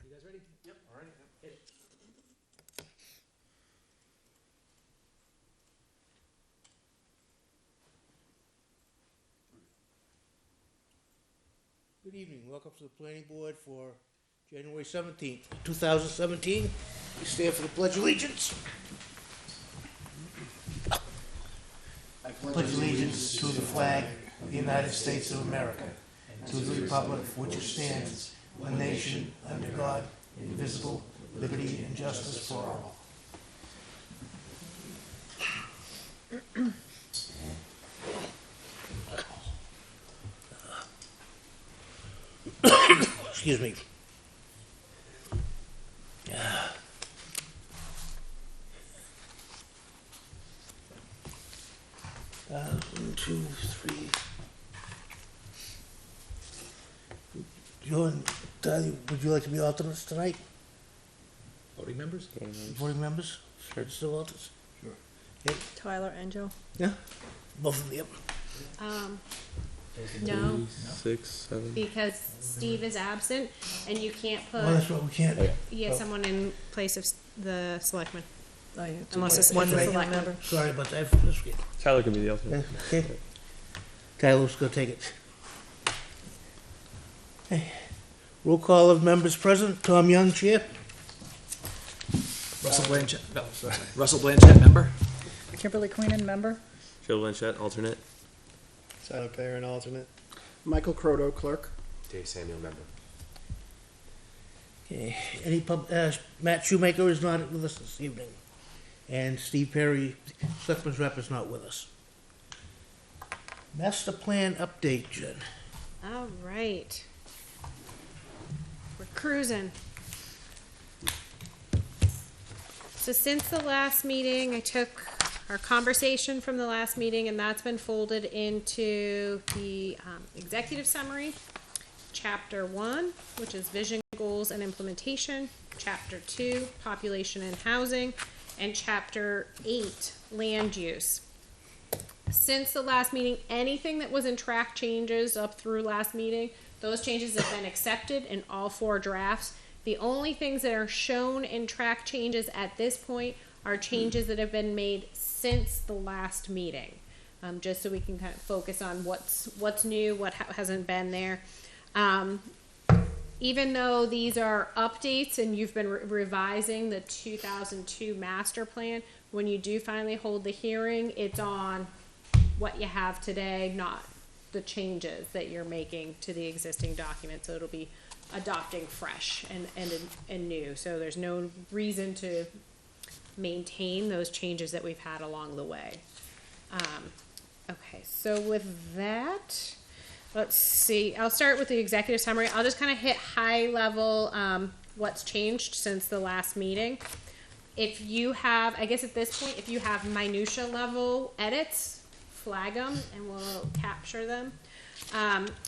You guys ready? Yep. All right. Hit it. Good evening. Welcome to the planning board for January 17th, 2017. We stand for the Pledge of Allegiance. I pledge allegiance to the flag of the United States of America, and to the republic for which it stands, one nation, under God, indivisible, liberty and justice for all. Excuse me. 1, 2, 3. John, would you like to be alternates tonight? Voting members? Voting members? Sure. Still alternates? Sure. Yep. Tyler and Joe. Yeah? Both of them, yep. No, 6, 7. because Steve is absent, and you can't put Well, that's what we can't. someone in place of the selectman. Unless it's one one regular selectman. member. Sorry about that. Tyler can be the alternate. Okay. Tyler's gonna take it. Okay. Roll call of members present. Tom Young, chair. Russell Blanchett. No, sorry. Russell Blanchett, member. Kimberly Queenan, member. Joe Blanchett, alternate. Tyler Perrin, alternate. Michael Croto, clerk. Dave Samuel, member. Okay. Matt Shoemaker is not with us this evening. And Steve Perry, selectman's rep, is not with us. Master plan update, Jen. All right. We're cruising. So since the last meeting, I took our conversation from the last meeting, and that's been folded into the executive summary. Chapter 1, which is vision, goals, and implementation. Chapter 2, population and housing. And Chapter 8, land use. Since the last meeting, anything that was in track changes up through last meeting, those changes have been accepted in all 4 drafts. The only things that are shown in track changes at this point are changes that have been made since the last meeting, just so we can kind of focus on what's new, what hasn't been there. Even though these are updates and you've been revising the 2002 master plan, when you do finally hold the hearing, it's on what you have today, not the changes that you're making to the existing document. So it'll be adopting fresh and new. So there's no reason to maintain those changes that we've had along the way. Okay, so with that, let's see. I'll start with the executive summary. I'll just kind of hit high level what's changed since the last meeting. If you have, I guess at this point, if you have minutia level edits, flag them and we'll capture them.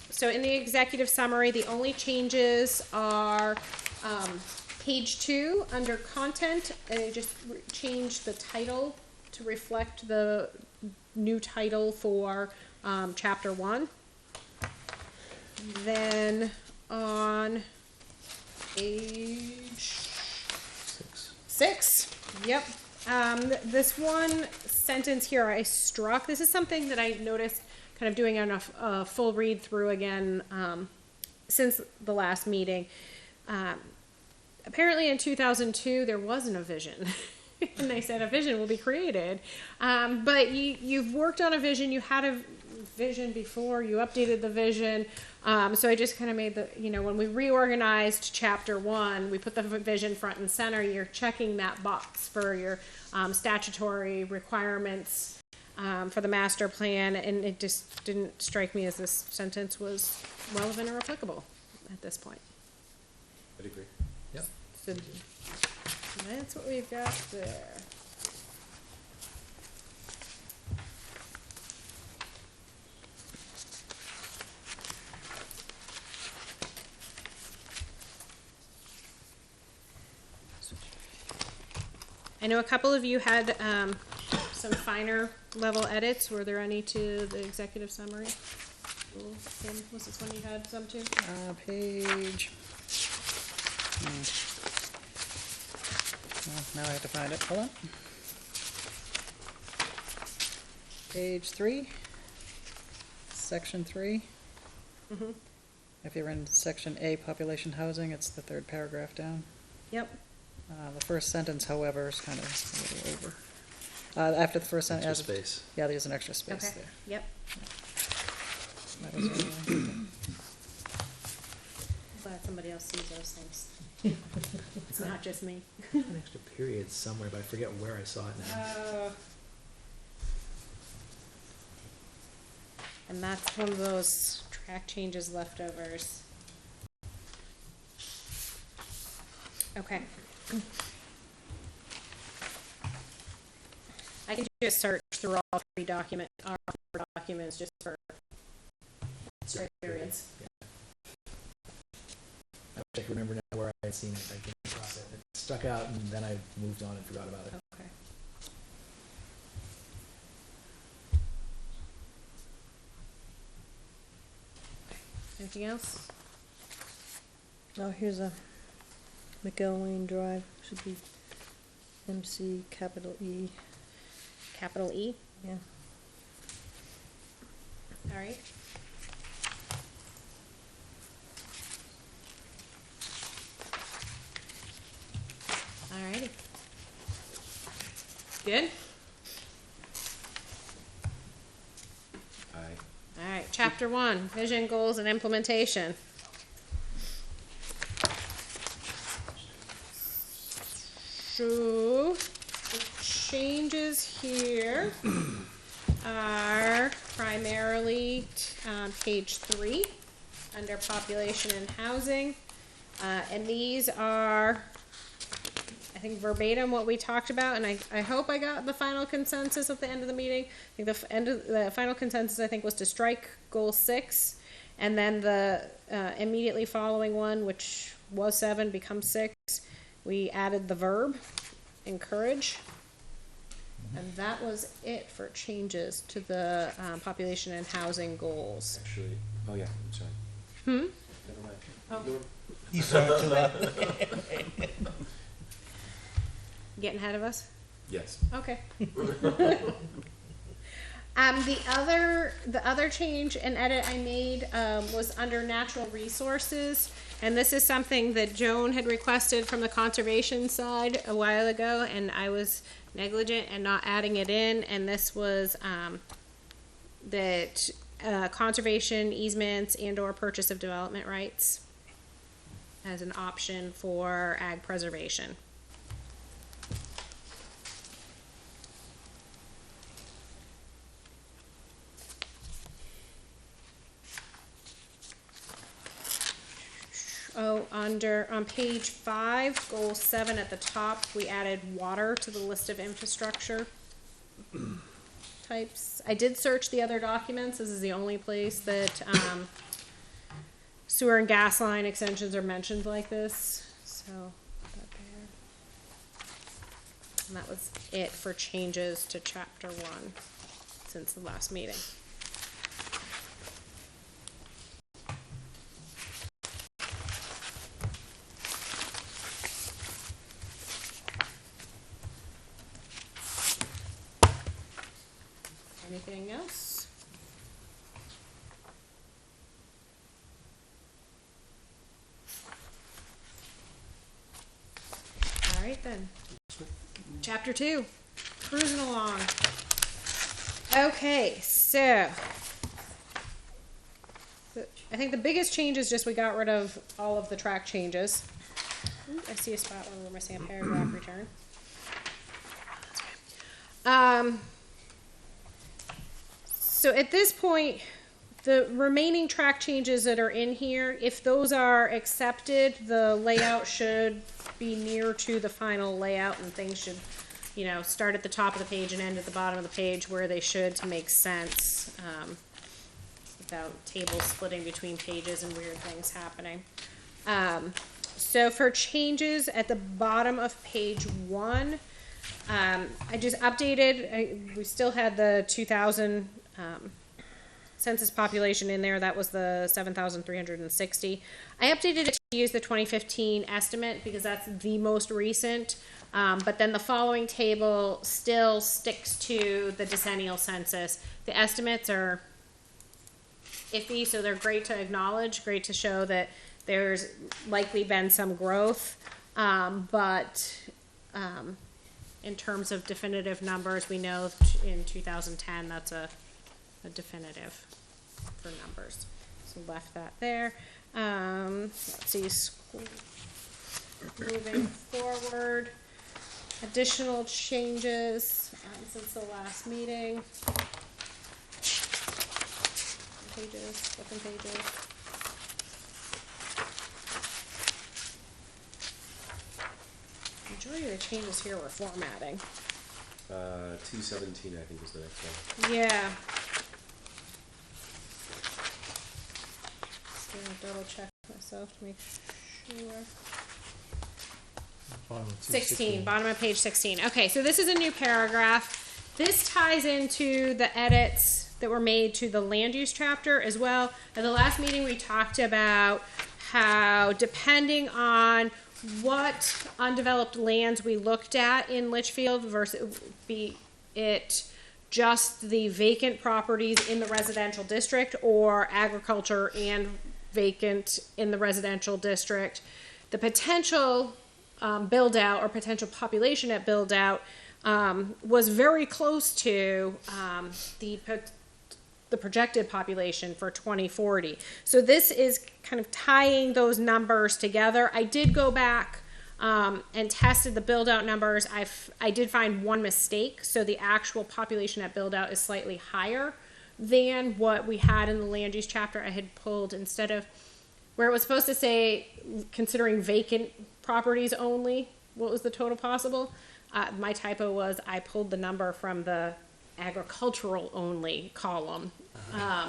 So in the executive summary, the only changes are page 2 under content. I just changed the title to reflect the new title for chapter 1. Then on page 6, yep. This one sentence here I struck. This is something that I noticed kind of doing a full read through again since the last meeting. Apparently in 2002 there wasn't a vision. And they said a vision will be created. But you've worked on a vision, you had a vision before, you updated the vision. So I just kind of made when we reorganized chapter 1, we put the vision front and center. You're checking that box for your statutory requirements for the master plan, and it just didn't strike me as this sentence was relevant or applicable at this point. I'd agree. Yep. So that's what we've got there. I know a couple of you had some finer level edits. Were there any to the executive summary? Kim, was this one you had some too? Page Well, now I have to find it. Hold on. Page 3, section 3. Mhm. If you're in section A, population housing, it's the third paragraph down. Yep. The first sentence, however, is kind of a little over. After the first Extra sentence, space. yeah, there's an extra space Okay. there. Yep. That was really- Glad somebody else sees those things. It's not just me. An extra period somewhere, but I forget where I saw it now. And that's one of those track changes leftovers. Okay. I can just search through all three our four documents just for straight periods. I wish I could remember now where I had seen it. I came across it. It stuck out, and then I moved on and forgot about it. Okay. Anything else? Oh, here's a McGill Lane Drive, should be MC capital E, Capital E? yeah. All right. All righty. Good? Aye. All right, chapter 1, vision, goals, and implementation. So, the changes here are primarily page 3, under population and housing. And these are, I think, verbatim what we talked about, and I hope I got the final consensus at the end of the meeting. I think the final consensus, I think, was to strike goal 6, and then the immediately following one, which was 7, becomes 6. We added the verb, encourage, and that was it for changes to the population and housing goals. Actually, oh yeah, I'm sorry. Hmm? Never mind. Oh. You saw it too late. Getting ahead of us? Yes. Okay. The other change and edit I made was under natural resources, and this is something that Joan had requested from the conservation side a while ago, and I was negligent and not adding it in, and this was that conservation easements and/or purchase of development rights as an option for ag preservation. Oh, on page 5, goal 7 at the top, we added water to the list of infrastructure types. I did search the other documents. This is the only place that sewer and gas line extensions are mentioned like this. So, put that there. And that was it for changes to chapter 1 since the last meeting. Anything else? All right then. Chapter 2, cruising along. Okay, so I think the biggest change is just we got rid of all of the track changes. Ooh, I see a spot where we're missing a paragraph return. So at this point, the remaining track changes that are in here, if those are accepted, the layout should be near to the final layout, and things should, you know, start at the top of the page and end at the bottom of the page where they should to make sense, without tables splitting between pages and weird things happening. So for changes at the bottom of page 1, I just updated, we still had the 2000 census population in there. That was the 7,360. I updated it to use the 2015 estimate because that's the most recent. But then the following table still sticks to the decennial census. The estimates are iffy, so they're great to acknowledge, great to show that there's likely been some growth. But in terms of definitive numbers, we know in 2010 that's a definitive for numbers. So left that there. Let's see, moving forward, additional changes since the last meeting. Flipping pages. Majority of the changes here were formatting. 217, I think, is the next one. Yeah. Just gonna double check myself to make sure. Bottom of 16, bottom of page 16. Okay, so this is a new paragraph. This ties into the edits that were made to the land use chapter as well. At the last meeting, we talked about how depending on what undeveloped lands we looked at in Litchfield versus be it just the vacant properties in the residential district or agriculture and vacant in the residential district, the potential build out or potential population at build out was very close to the projected population for 2040. So this is kind of tying those numbers together. I did go back and tested the build out numbers. I did find one mistake. So the actual population at build out is slightly higher than what we had in the land use chapter. I had pulled, instead of where it was supposed to say considering vacant properties only, what was the total possible? My typo was I pulled the number from the agricultural only column.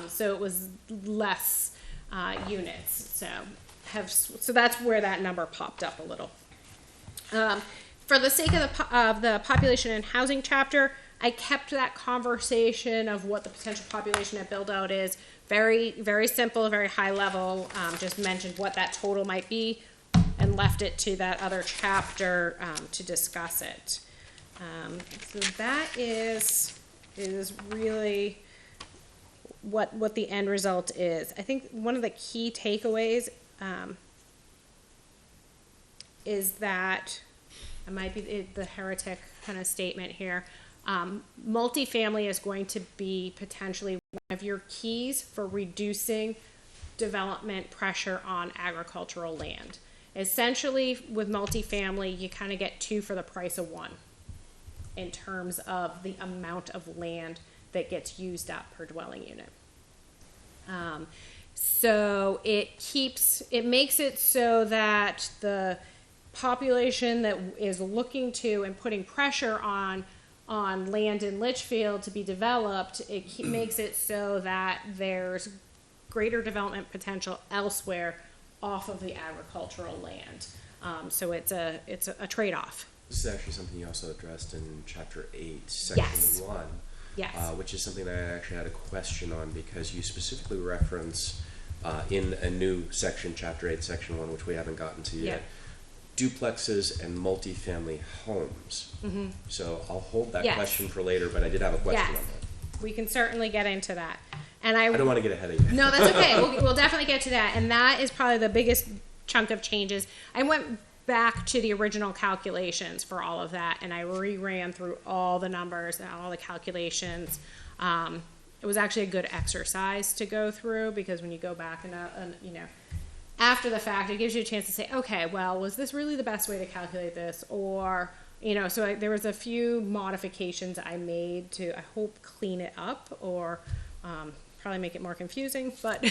So it was less units. So that's where that number popped up a little. For the sake of the population and housing chapter, I kept that conversation of what the potential population at build out is very, very simple, very high level. Just mentioned what that total might be and left it to that other chapter to discuss it. So that is really what the end result is. I think one of the key takeaways is that it might be the heretic kind of statement here. Multifamily is going to be potentially one of your keys for reducing development pressure on agricultural land. Essentially, with multifamily, you kind of get two for the price of one in terms of the amount of land that gets used up per dwelling unit. So it makes it so that the population that is looking to and putting pressure on land in Litchfield to be developed, it makes it so that there's greater development potential elsewhere off of the agricultural land. So it's a trade-off. This is actually something you also addressed in Chapter 8, Section Yes. 1. Yes. Which is something that I actually had a question on, because you specifically reference in a new section, Chapter 8, Section 1, which we haven't gotten to yet, duplexes and multifamily homes. Mm-hmm. So I'll hold that question for later, but I did have a question on that. We can certainly get into that. And I don't want to get ahead of you. No, that's okay. We'll definitely get to that. And that is probably the biggest chunk of changes. I went back to the original calculations for all of that, and I reran through all the numbers and all the calculations. It was actually a good exercise to go through, because when you go back and after the fact, it gives you a chance to say, okay, well, was this really the best way to calculate this? Or, so there was a few modifications I made to, I hope, clean it up, or probably make it more confusing, but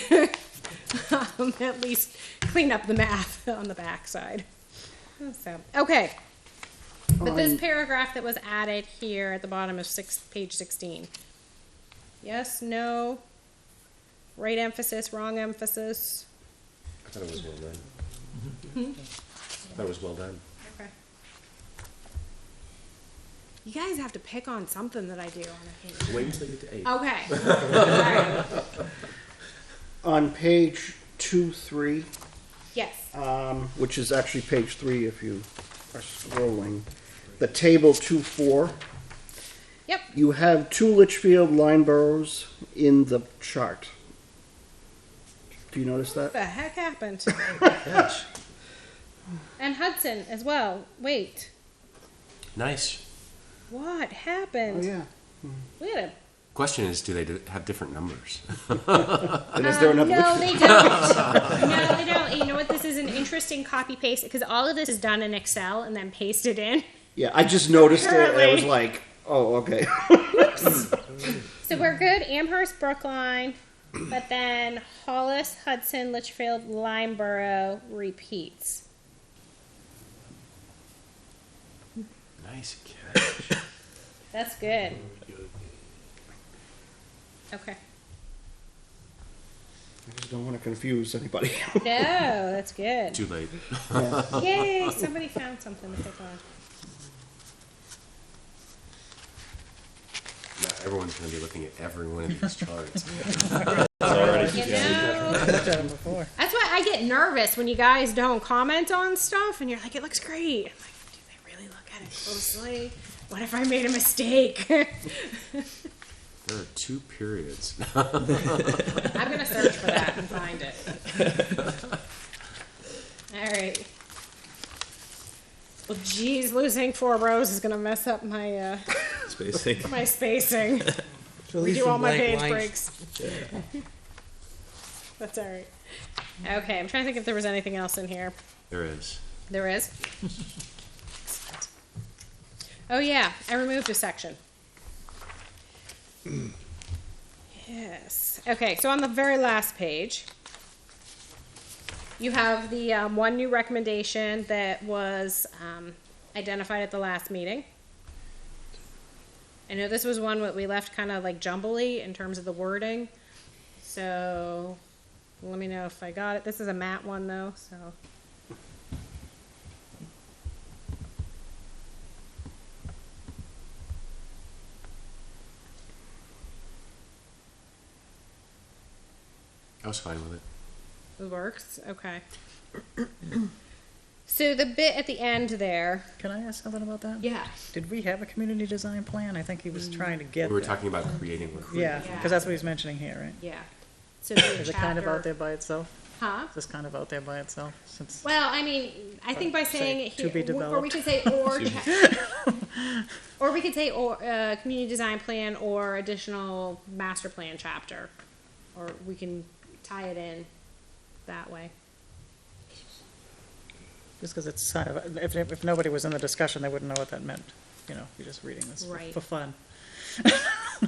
at least clean up the math on the backside. So, okay. But this paragraph that was added here at the bottom of page 16. Yes, no, right emphasis, wrong emphasis. I thought it was well done. I thought it was well done. Okay. You guys have to pick on something that I do on a page. Wait until you get to 8. Okay. Alright. On page 2-3, Yes. which is actually page 3 if you are scrolling, the table 2-4, Yep. you have 2 Litchfield line boroughs in the chart. Do you notice What that? the heck happened? And Hudson as well. Wait. Nice. What Oh, happened? yeah. We had a Question is, do they have different numbers? And is there another no, Litchfield? they don't. No, they don't. You know what? This is an interesting copy paste because all of this is done in Excel and then pasted in. Yeah, I just noticed it and I was Apparently. like, oh, okay. So we're good. Amherst, Brookline, but then Hollis, Hudson, Litchfield, Limeboro repeats. Nice catch. That's good. Okay. I just don't want to confuse anybody. No, that's good. Too late. Yay! Somebody found something to pick on. Now everyone's going to be looking at every one of these charts. You know, I've done it before. that's why I get nervous when you guys don't comment on stuff and you're like, it looks great. I'm like, do they really look at it closely? What if I made a mistake? There are 2 periods. I'm gonna search for that and find it. All right. Well, geez, losing 4 rows is gonna mess up my Spacing. my spacing. So We leave do some all my blank page lines. breaks. That's all right. Okay, I'm trying to think if there was anything else in here. There is. There is. Oh yeah, I removed a section. Yes. Okay, so on the very last page, you have the one new recommendation that was identified at the last meeting. I know this was one that we left kind of like jumbly in terms of the wording. So let me know if I got it. This is a Matt one though, so. I was fine with it. It works? Okay. So the bit at the end there. Can I ask something about that? Yeah. Did we have a community design plan? I think he was trying to get We were that. talking about creating one. Yeah, Yeah. because that's what he's mentioning here, right? Yeah. So the Is it kind of chapter- out there by itself? Huh? Is this kind of out there by itself? Since Well, I mean, I think by Say, saying it to be here, or we developed. could say or we could say or community design plan or additional master plan chapter, or we can tie it in that way. just because it's kind of, if nobody was in the discussion, they wouldn't know what that meant. You know, you're just reading this Right. for fun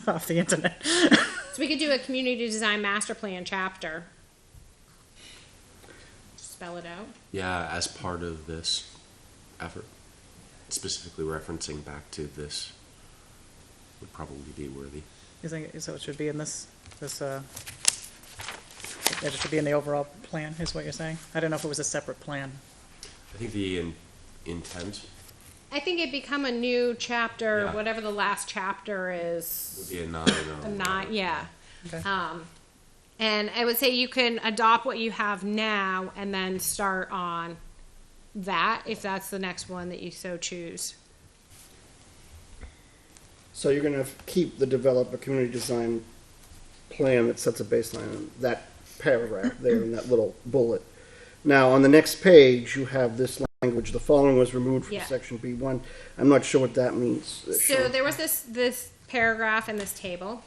off the internet. So we could do a community design master plan chapter. Spell it out. Yeah, as part of this effort, specifically referencing back to this would probably be worthy. You think, so it should be in it should be in the overall plan, is what you're saying? I don't know if it was a separate plan. I think the intent I think it'd become a new chapter, Yeah. whatever the last chapter is. would be a 9 A 9, yeah. Okay. And I would say you can adopt what you have now and then start on that if that's the next one that you so choose. So you're going to keep the develop a community design plan that sets a baseline on that paragraph there in that little bullet. Now, on the next page, you have this language. The following was removed from Yeah. section B1. I'm not sure what that means. So there was this paragraph in this table.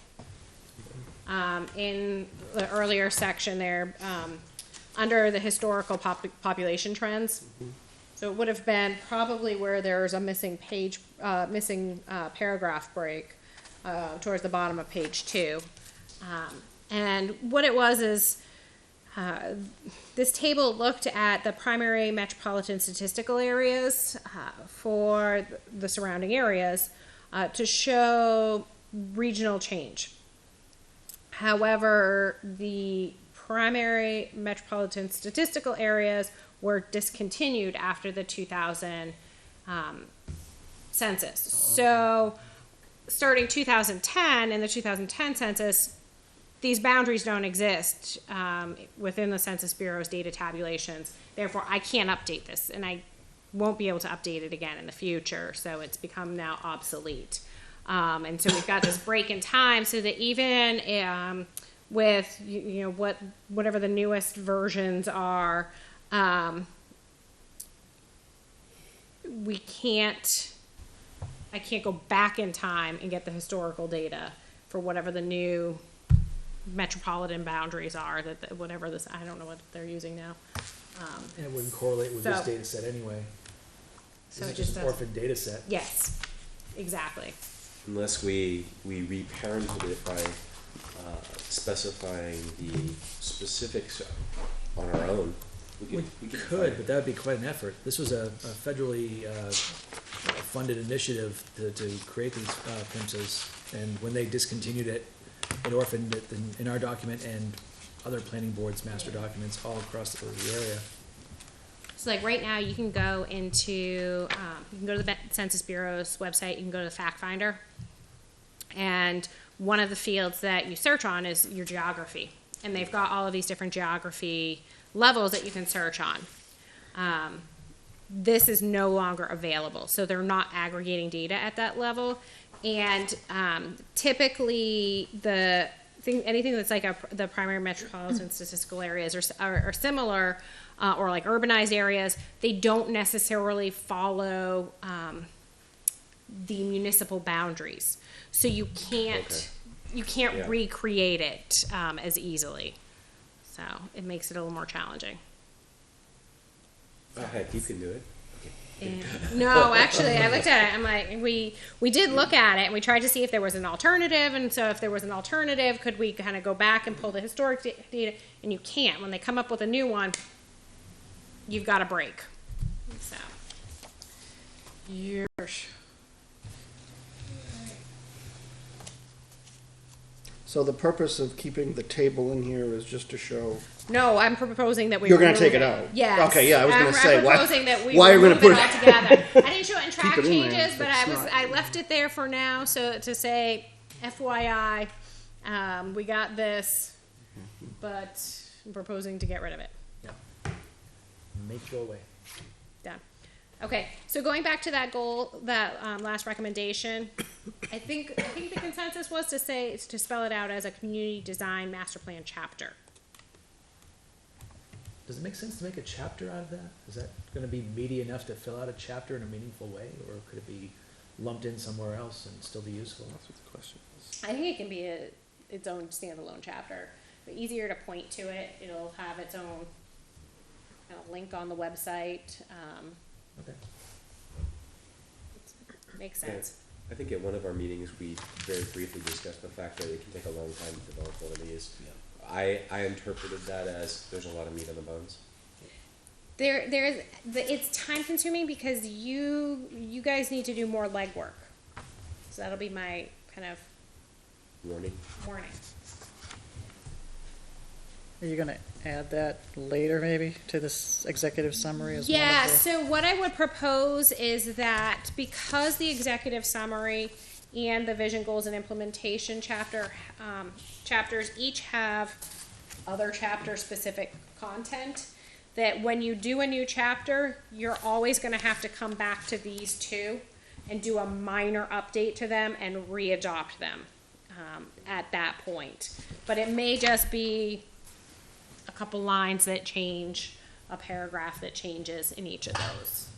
In the earlier section there, under the historical population trends. So it would have been probably where there's a missing page, paragraph break towards the bottom of page 2. And what it was is this table looked at the primary metropolitan statistical areas for the surrounding areas to show regional change. However, the primary metropolitan statistical areas were discontinued after the 2000 census. So starting 2010, in the 2010 census, these boundaries don't exist within the Census Bureau's data tabulations. Therefore, I can't update this, and I won't be able to update it again in the future. So it's become now obsolete. And so we've got this break in time, so that even with whatever the newest versions are, I can't go back in time and get the historical data for whatever the new metropolitan boundaries are, whatever this, I don't know what they're using now. And it wouldn't correlate with this So- data set anyway. So This it is just just an doesn't. orphan data set. Yes, exactly. Unless we reparented it by specifying the specifics on our own. We could, but that would be quite an effort. This was a federally funded initiative to create these PIMSs, and when they discontinued it, it orphaned it in our document and other planning boards' master documents all across the area. So like right now, you can go into, you can go to the Census Bureau's website, you can go to the fact finder, and one of the fields that you search on is your geography. And they've got all of these different geography levels that you can search on. This is no longer available, so they're not aggregating data at that level. And typically, anything that's like the primary metropolitan statistical areas are similar, or like urbanized areas, they don't necessarily follow the municipal boundaries. So you can't Yeah. recreate it as easily. So it makes it a little more challenging. Oh, heck, you can do it. No, actually, I looked at it. I'm like, we did look at it, and we tried to see if there was an alternative. And so, if there was an alternative, could we kind of go back and pull the historic data? And you can't. When they come up with a new one, you've got a break. So, years. So the purpose of keeping the table in here is just to show. No, I'm proposing that we. You're gonna remove take it out? Yes. Okay, yeah, I was gonna say, I'm why- proposing that we why are you remove gonna it put altogether. I didn't show it in track Keep it in there, changes, but it's not. I left it there for now, so to say, FYI, we got this, but I'm proposing to get rid of it. Make it go away. Done. Okay, so going back to that goal, that last recommendation, I think the consensus was to spell it out as a community design master plan chapter. Does it make sense to make a chapter out of that? Is that going to be meaty enough to fill out a chapter in a meaningful way, or could it be lumped in somewhere else and still be useful? That's what the question is. I think it can be its own standalone chapter, but easier to point to it. It'll have its own kind of link on the website. Okay. Makes sense. I think at one of our meetings, we very briefly discussed the fact that it can take a long time to develop one of these. I interpreted that as there's a lot of meat on the bones. It's time consuming because you guys need to do more legwork. So that'll be my kind of Warning. warning. Are you gonna add that later, maybe, to this executive summary as one of Yeah, the- so what I would propose is that because the executive summary and the vision goals and implementation chapters each have other chapter specific content, that when you do a new chapter, you're always going to have to come back to these two and do a minor update to them and readopt them at that point. But it may just be a couple lines that change, a paragraph that changes in each of those.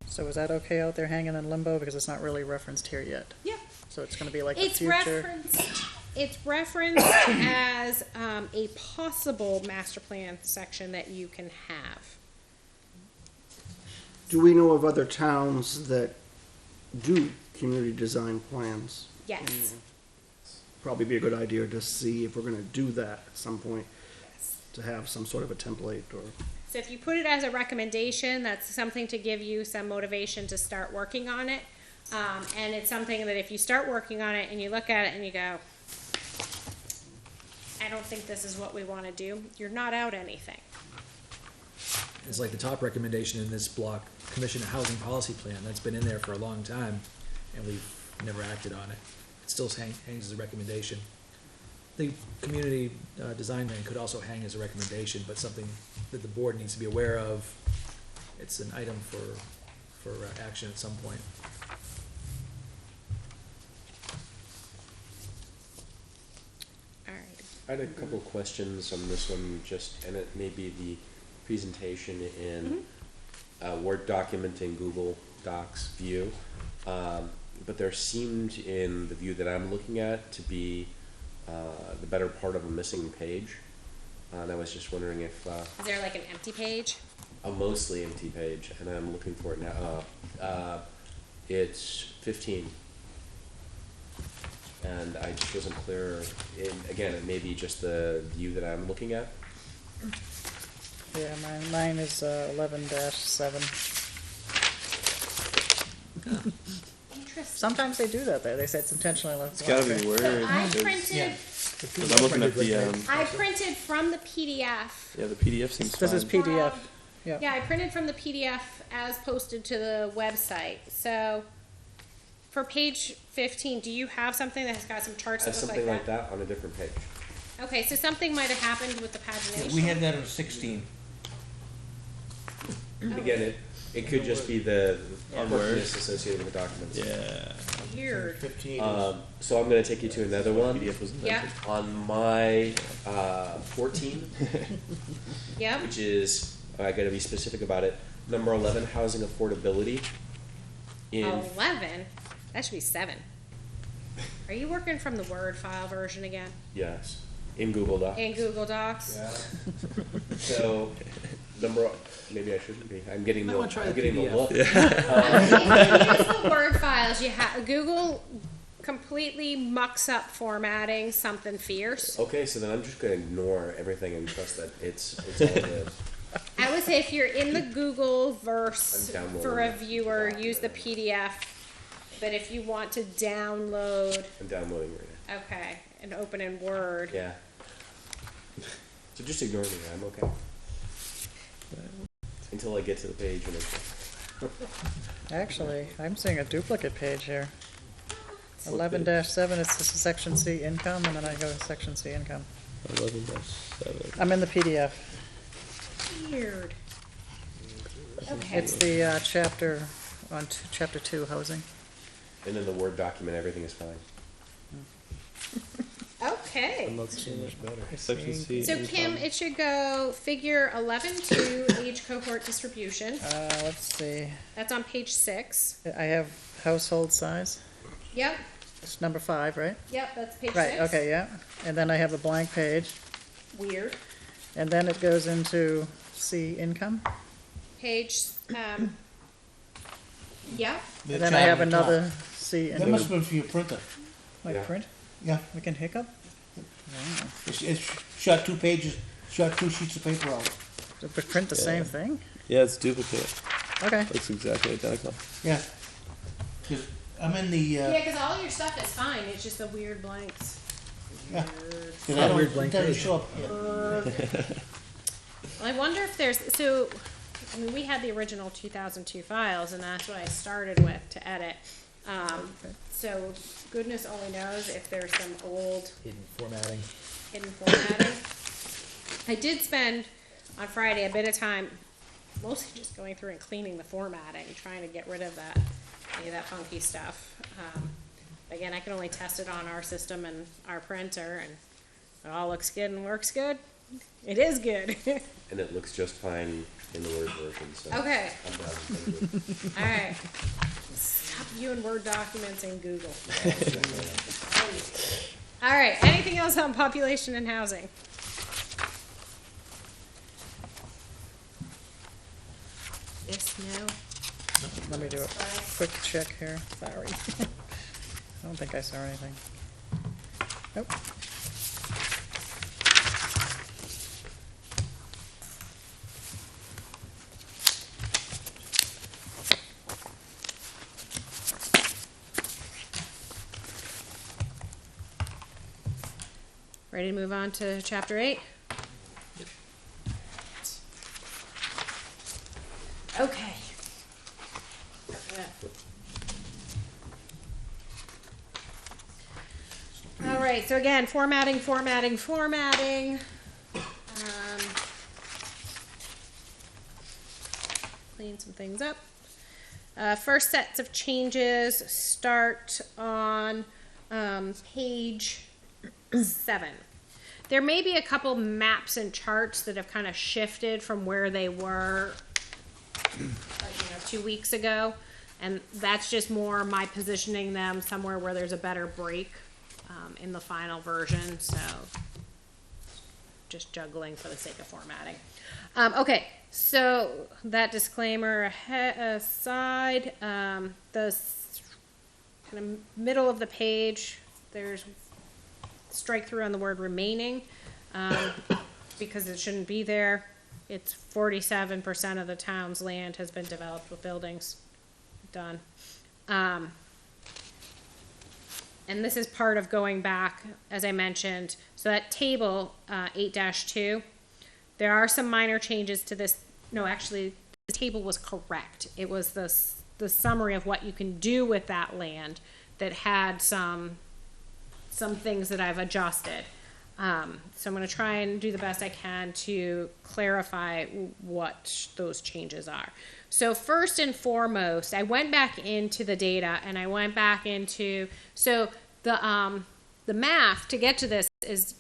So is that okay out there hanging in limbo, because it's not really referenced here yet? Yeah. So it's gonna be like the It's future? referenced as a possible master plan section that you can have. Do we know of other towns that do community design plans? Yes. Probably be a good idea to see if we're gonna do that at some point, to have some sort of a template or. So if you put it as a recommendation, that's something to give you some motivation to start working on it. And it's something that if you start working on it and you look at it and you go, I don't think this is what we want to do, you're not out anything. It's like the top recommendation in this block, commission a housing policy plan. That's been in there for a long time, and we've never acted on it. It still hangs as a recommendation. The community design plan could also hang as a recommendation, but something that the board needs to be aware of. It's an item for action at some point. All right. I had a couple of questions on this one, and it may be the presentation in Word document in Google Docs view. But there seemed in the view that I'm looking at to be the better part of a missing page. And I was just wondering if Is there like an empty page? a mostly empty page, and I'm looking for it now. It's 15. And I just wasn't clear. Again, it may be just the view that I'm looking at. Yeah, mine is 11-7. Interesting. Sometimes they do that there. They say it's intentionally left. It's gotta be blank. Word. So I 'cause- printed, Cause I'm looking at the, I printed from the PDF. yeah, the PDF seems fine. This is PDF. Yeah. Yeah, I printed from the PDF as posted to the website. So for page 15, do you have something that has got some charts Has that look something like that? on a different page. Okay, so something might have happened with the pagination. We had that on 16. Again, it could just be the On Word. quirkiness associated with the documents. Yeah. Weird. 15 So I'm going to take you to another one. PDF was Yeah. invented. On my 14, Yep. which is, I got to be specific about it, number 11, housing affordability. In 11. That should be 7. Are you working from the Word file version again? Yes, in Google Docs. In Google Docs? So, maybe I shouldn't be. I'm getting Might the wanna try the look. PDF. If you use the Word files, Google completely mucks up formatting something fierce. Okay, so then I'm just going to ignore everything and trust that it's all good. I would say if you're in the Google verse I'm downloading for a it. viewer, use the PDF. But if you want to download, I'm downloading right okay, and open in Word. now. Yeah. So just ignore me. I'm okay. Until I get to the page and it's Actually, I'm seeing a duplicate page here. 11-7, it's section C income, and then I go to section C income. 11-7. I'm in the PDF. Weird. Okay. It's the chapter on chapter 2 housing. and in the Word document, everything is fine. Okay. I'm not seeing it. Section C. So Kim, income. it should go figure 11-2 age cohort distribution. Let's see. That's on page 6. I have household size. Yep. It's number 5, right? Yep, that's page 6. Right, okay, yeah. And then I have a blank page. Weird. And then it goes into C income. Page, yep. And then I have another C That income. must have been for your printer. My Yeah. print? Yeah, We can hiccup? it's shot 2 pages, shot 2 sheets of paper out. Did we print the same thing? Yeah, it's duplicate. Okay. Looks exactly identical. Yeah. 'Cause I'm in the, Yeah, because all your stuff is fine, it's just the weird blanks. Yeah. Weird. 'cause I don't, Weird it blank doesn't page. show up here. Well, I wonder if there's, so, I mean, we had the original 2002 files, and that's what I started with to edit. So goodness only knows if there's some old Hidden formatting. hidden formatting. I did spend on Friday a bit of time mostly just going through and cleaning the formatting, trying to get rid of that, any of that funky stuff. Again, I can only test it on our system and our printer, and it all looks good and works good. It is good. And it looks just fine in the Word version, so. Okay, I'm done. Thank you. all right. Stop viewing Word documents in Google. All right, anything else on population and housing? Yes, no? Let me do a quick check here. Sorry. I don't think I saw anything. Nope. Ready to move on to chapter 8? Okay. All right, so again, formatting. Clean some things up. First sets of changes start on page 7. There may be a couple maps and charts that have kind of shifted from where they were 2 weeks ago, and that's just more my positioning them somewhere where there's a better break in the final version, so just juggling for the sake of formatting. Okay, so that disclaimer aside, the kind of middle of the page, there's strike through on the word remaining, because it shouldn't be there. It's 47% of the town's land has been developed with buildings. Done. And this is part of going back, as I mentioned. So that table 8-2, there are some minor changes to this. No, actually, the table was correct. It was the summary of what you can do with that land that had some things that I've adjusted. So I'm going to try and do the best I can to clarify what those changes are. So first and foremost, I went back into the data and I went back into, so the math to get to this is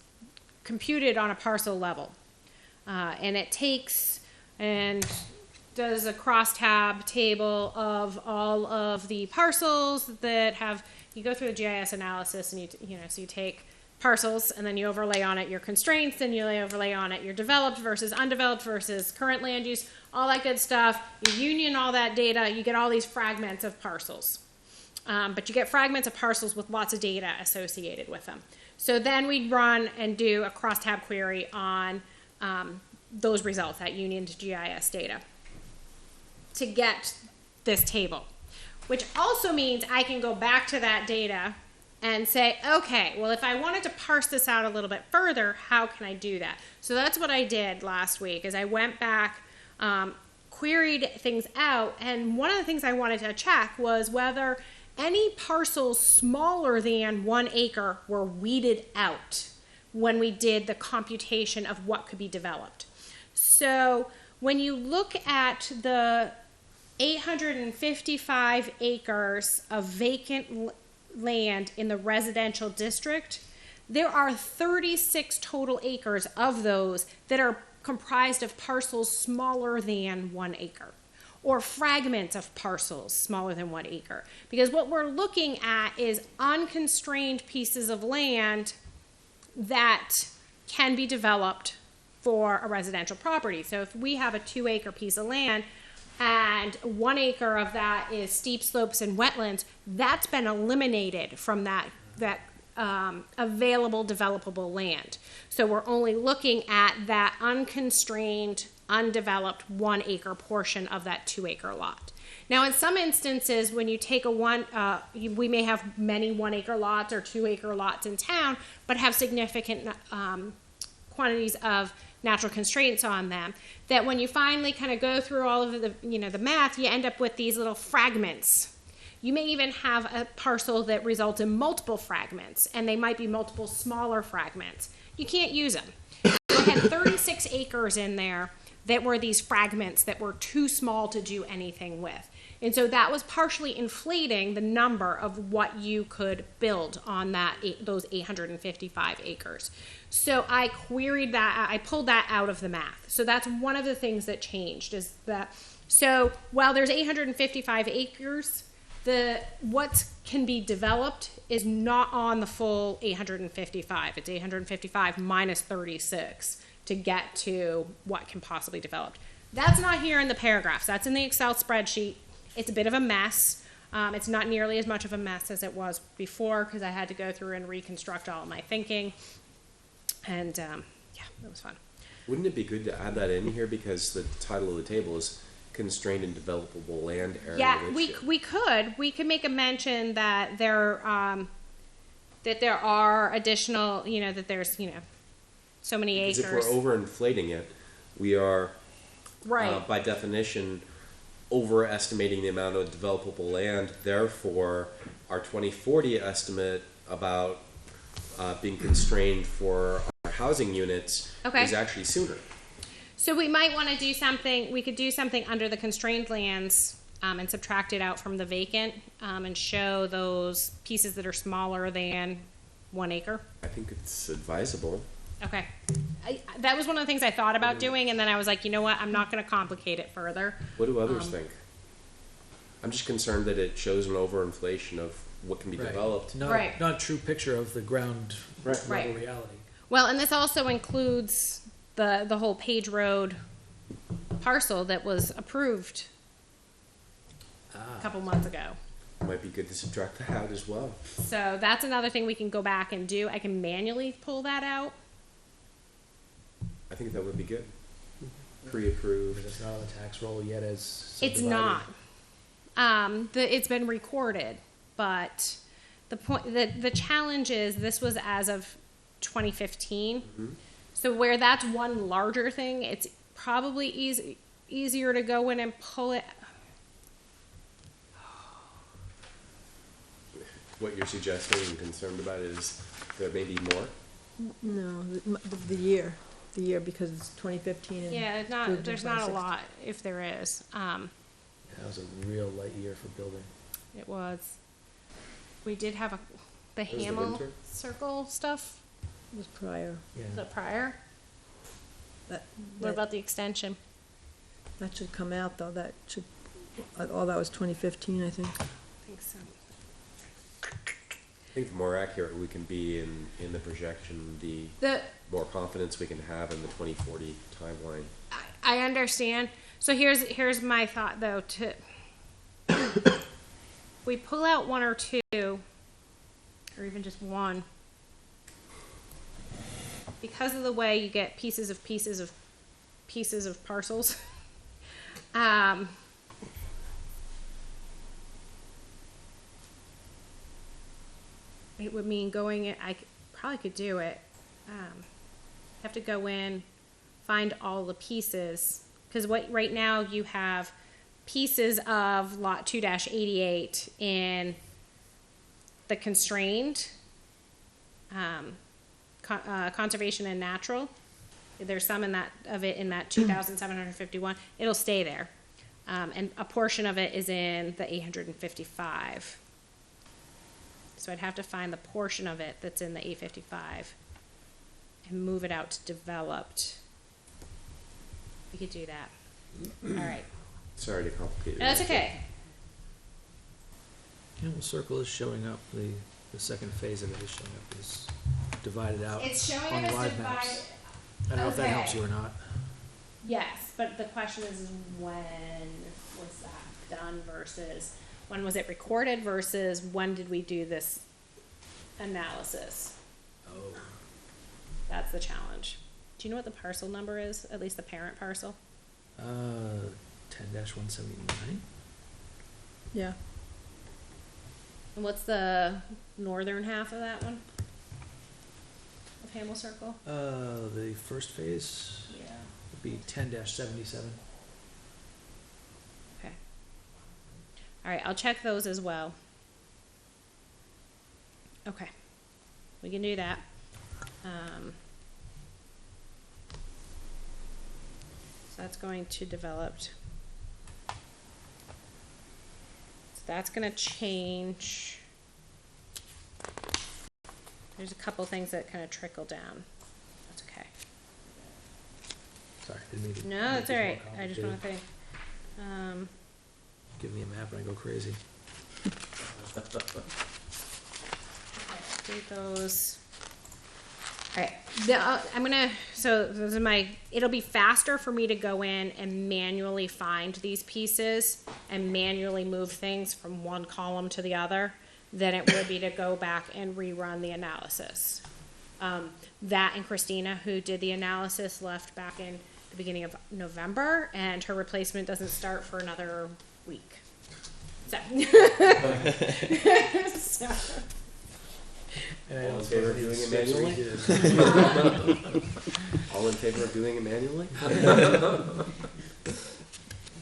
computed on a parcel level. And it takes and does a crosstab table of all of the parcels that have, you go through the GIS analysis and so you take parcels and then you overlay on it your constraints and you overlay on it your developed versus undeveloped versus current land use, all that good stuff. You union all that data, you get all these fragments of parcels. But you get fragments of parcels with lots of data associated with them. So then we'd run and do a crosstab query on those results, that union to GIS data, to get this table, which also means I can go back to that data and say, okay, well, if I wanted to parse this out a little bit further, how can I do that? So that's what I did last week, is I went back, queried things out, and one of the things I wanted to check was whether any parcels smaller than 1 acre were weeded out when we did the computation of what could be developed. So when you look at the 855 acres of vacant land in the residential district, there are 36 total acres of those that are comprised of parcels smaller than 1 acre, or fragments of parcels smaller than 1 acre. Because what we're looking at is unconstrained pieces of land that can be developed for a residential property. So if we have a 2 acre piece of land and 1 acre of that is steep slopes and wetlands, that's been eliminated from that available developable land. So we're only looking at that unconstrained, undeveloped 1 acre portion of that 2 acre lot. Now, in some instances, when you take we may have many 1 acre lots or 2 acre lots in town, but have significant quantities of natural constraints on them, that when you finally kind of go through all of the math, you end up with these little fragments. You may even have a parcel that results in multiple fragments, and they might be multiple smaller fragments. You can't use them. I had 36 acres in there that were these fragments that were too small to do anything with. And so that was partially inflating the number of what you could build on those 855 acres. So I queried that, I pulled that out of the math. So that's one of the things that changed, is that, so while there's 855 acres, what can be developed is not on the full 855. It's 855 minus 36 to get to what can possibly be developed. That's not here in the paragraphs. That's in the Excel spreadsheet. It's a bit of a mess. It's not nearly as much of a mess as it was before, because I had to go through and reconstruct all of my thinking. And yeah, it was fun. Wouldn't it be good to add that in here, because the title of the table is constrained and developable land area? Yeah, we could make a mention that there are additional, that there's so many acres. Because if we're overinflating it, we are right by definition overestimating the amount of developable land. Therefore, our 2040 estimate about being constrained for our housing units Okay. is actually sooner. So we might want to do something, we could do something under the constrained lands and subtract it out from the vacant and show those pieces that are smaller than 1 acre. I think it's advisable. Okay. That was one of the things I thought about doing, and then I was like, you know what, I'm not going to complicate it further. What do others think? I'm just concerned that it shows an overinflation of what can be Right. developed. Not, Right. not a true picture of the ground Right. level Right. reality. Well, and this also includes the whole Page Road parcel that was approved a couple months ago. Might be good to subtract that out as well. So that's another thing we can go back and do. I can manually pull that out. I think that would be good. But Pre-approved. it's not on the tax roll yet as It's subdivided. not. It's been recorded, but the challenge is this was as of 2015. So where that's one larger thing, it's probably easier to go in and pull it. What you're suggesting and concerned about is there may be more. No, the year, because it's 2015 and. Yeah, approved in there's not a 2016. lot if there is. That was a real light year for building. It was. We did have the was the Hamel winter? Circle stuff. It was prior. Yeah. Was it prior? That, What that, about the extension? that should come out though, that should, all that was 2015, I think. I think so. I think the more accurate we can be in the projection, the more confidence we can have in the 2040 timeline. I understand. So here's my thought though. We pull out 1 or 2, or even just 1, because of the way you get pieces of parcels. It would mean going in. Probably could do it. Have to go in, find all the pieces, because right now you have pieces of lot 2-88 in the constrained, conservation and natural. There's some in that 2,751. It'll stay there, and a portion of it is in the 855. So I'd have to find the portion of it that's in the 855 and move it out to developed. We could do that. All right. Sorry to complicate it. No, that's okay. Hamel Circle is showing up. The second phase of it is showing up. Is divided out It's showing on it as live divided. maps. I don't know if that Okay. helps you or not. Yes, but the question is when was that done versus when was it recorded versus when did we do this analysis? Oh. That's the challenge. Do you know what the parcel number is? At least the parent parcel? 10-179. Yeah, And what's the northern half of that one? Of Hamel Circle? The first phase Yeah. would be 10-77. Okay. All right, I'll check those as well. Okay. We can do that. So that's going to developed. So that's going to change. There's a couple things that kind of trickle down. That's okay. Sorry, didn't mean to. No, make it's it all more right. I just want to complicated. think. Give me a map and I go crazy. Update those. All right, I'm gonna, so those are it'll be faster for me to go in and manually find these pieces and manually move things from one column to the other than it would be to go back and rerun the analysis. That and Christina, who did the analysis, left back in the beginning of November, and her replacement doesn't start for another week. So. So. And I All don't in favor of suppose doing it I need manually? to redo All in favor of doing it manually?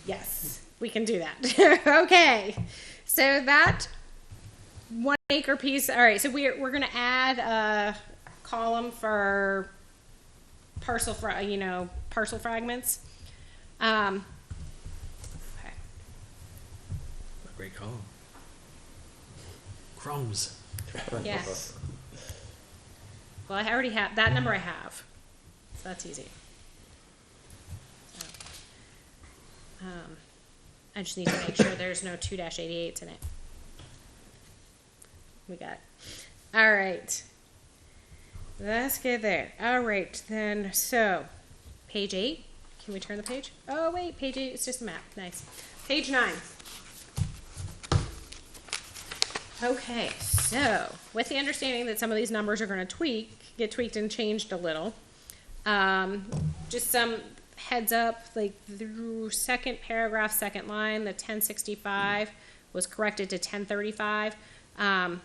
Yes. we can do that. Okay, so that 1 acre piece. All right, so we're going to add a column for parcel fragments. Okay. A great column. Crumbs. Yes. Well, I already have that number. I have, so that's easy. So, I just need to make sure there's no 2-88s in it. We got it. All right. Let's get there. All right, then. So, page 8. Can we turn the page? Oh, wait, page 8 is just a map. Nice. Page 9. Okay, so with the understanding that some of these numbers are going to get tweaked and changed a little, just some heads up, like the second paragraph, second line, the 1065 was corrected to 1035. I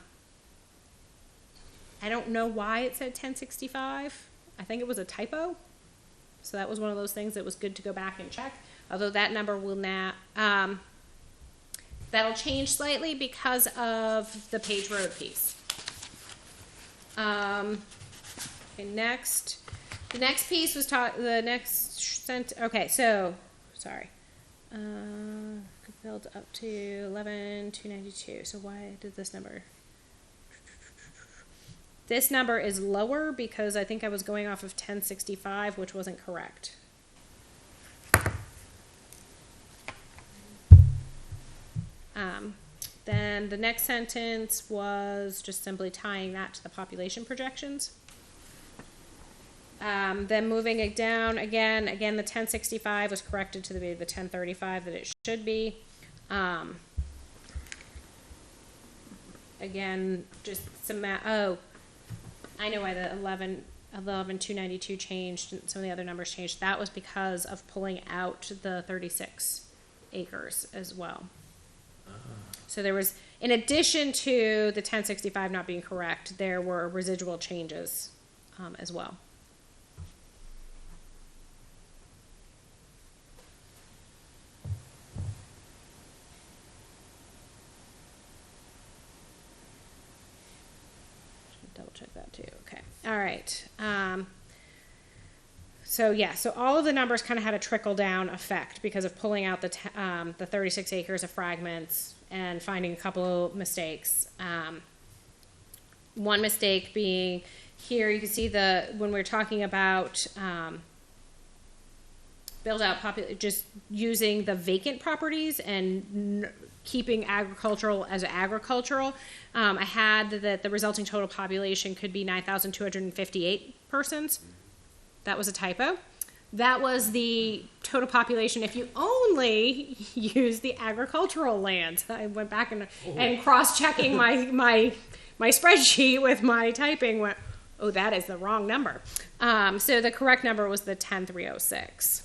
don't know why it said 1065. I think it was a typo. So that was one of those things that was good to go back and check. Although that number will now, that'll change slightly because of the page road piece. Okay, next. The next piece was okay, so, sorry. Build up to 11,292. So why did this number? This number is lower because I think I was going off of 1065, which wasn't correct. Then the next sentence was just simply tying that to the population projections. Then moving it down again, the 1065 was corrected to the 1035 that it should be. Again, just some I know why the 11,292 changed and some of the other numbers changed. That was because of pulling out the 36 acres as well. So there was, in addition to the 1065 not being correct, there were residual changes as well. Double check that too. Okay. All right. So yeah, so all of the numbers kind of had a trickle down effect because of pulling out the 36 acres of fragments and finding a couple of mistakes. One mistake being here, you can see when we're talking about build out just using the vacant properties and keeping agricultural as agricultural. I had that the resulting total population could be 9,258 persons. That was a typo. That was the total population if you only use the agricultural lands. I went back and cross-checking my spreadsheet with my typing. Went, oh, that is the wrong number. So the correct number was the 10,306.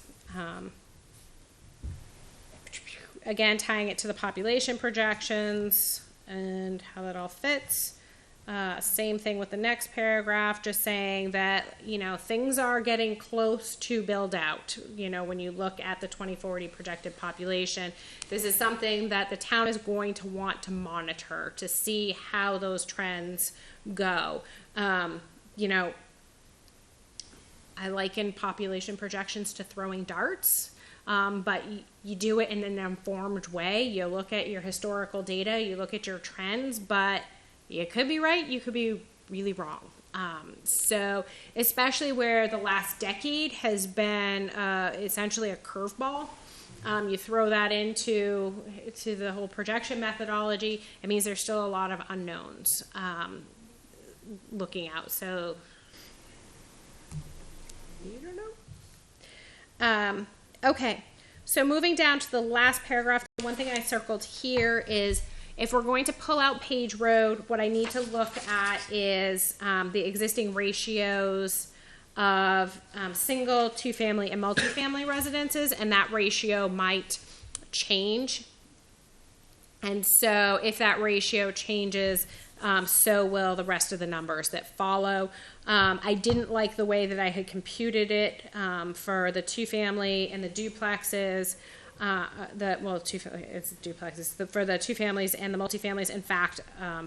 Again, tying it to the population projections and how that all fits. Same thing with the next paragraph, just saying that, things are getting close to build out. When you look at the 2040 projected population, this is something that the town is going to want to monitor to see how those trends go. I liken population projections to throwing darts. But you do it in an informed way. You look at your historical data, you look at your trends, but you could be right, you could be really wrong. So especially where the last decade has been essentially a curveball, you throw that into the whole projection methodology, it means there's still a lot of unknowns looking out. So you don't know. Okay, so moving down to the last paragraph, one thing I circled here is if we're going to pull out page road, what I need to look at is the existing ratios of single, two-family, and multifamily residences, and that ratio might change. And so if that ratio changes, so will the rest of the numbers that follow. I didn't like the way that I had computed it for the two-family and the duplexes. It's duplexes, for the two families and the multifamilies. In fact,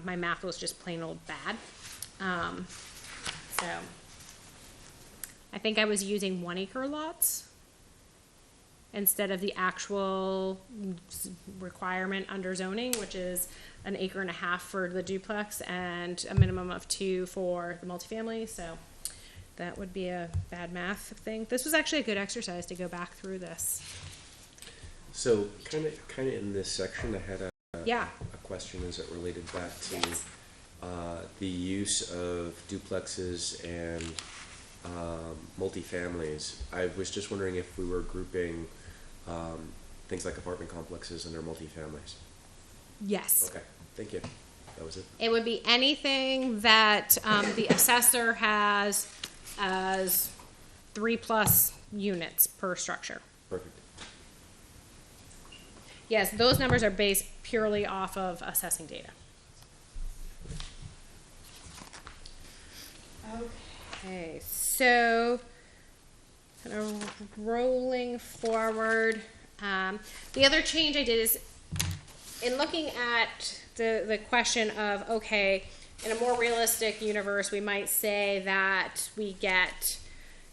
my math was just plain old bad. So I think I was using 1 acre lots instead of the actual requirement under zoning, which is 1.5 acres for the duplex and a minimum of 2 for the multifamily. So that would be a bad math thing. This was actually a good exercise to go back through this. So kind of in this section, I had Yeah. a question as it related back to Yes. the use of duplexes and multifamilies. I was just wondering if we were grouping things like apartment complexes under multifamilies. Yes. Okay, thank you. That was it. It would be anything that the assessor has as 3+ units per structure. Perfect. Yes, those numbers are based purely off of assessing data. Okay, so kind of rolling forward. The other change I did is in looking at the question of, okay, in a more realistic universe, we might say that we get,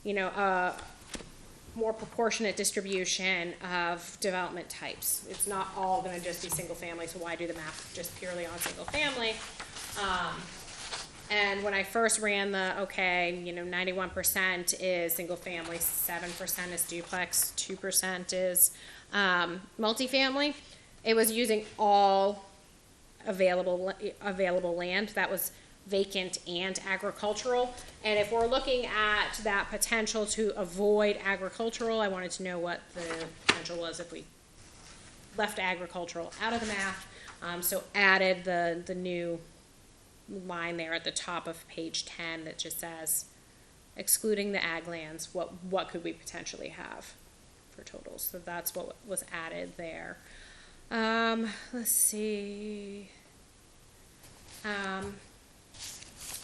a more proportionate distribution of development types. It's not all going to just be single family, so why do the math just purely on single family? And when I first ran 91% is single family, 7% is duplex, 2% is multifamily, it was using all available land that was vacant and agricultural. And if we're looking at that potential to avoid agricultural, I wanted to know what the potential was if we left agricultural out of the math. So added the new line there at the top of page 10 that just says, excluding the ag lands, what could we potentially have for totals? So that's what was added there. Let's see.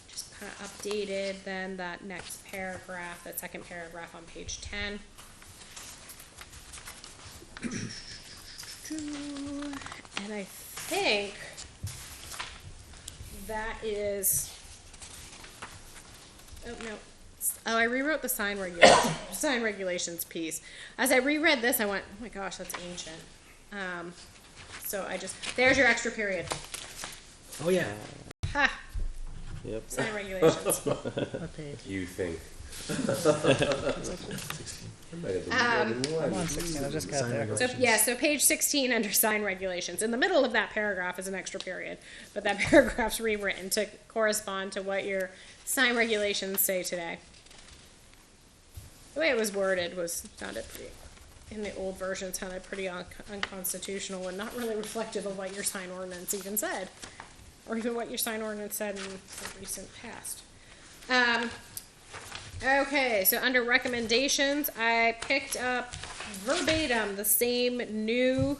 Just kind of updated then that next paragraph, that second paragraph on page 10. And I think that is, I rewrote the sign regulations piece. As I reread this, I went, oh my gosh, that's ancient. So there's your extra period. Oh, yeah. Ha! Yep. Sign regulations. What page? You think? I'm on 16, I just got Sign there. regulations. So page 16 under sign regulations. In the middle of that paragraph is an extra period, but that paragraph's rewritten to correspond to what your sign regulations say today. The way it was worded sounded pretty, in the old version, sounded pretty unconstitutional and not really reflective of what your sign ordinance even said, or even what your sign ordinance said in the recent past. Okay, so under recommendations, I picked up verbatim the same new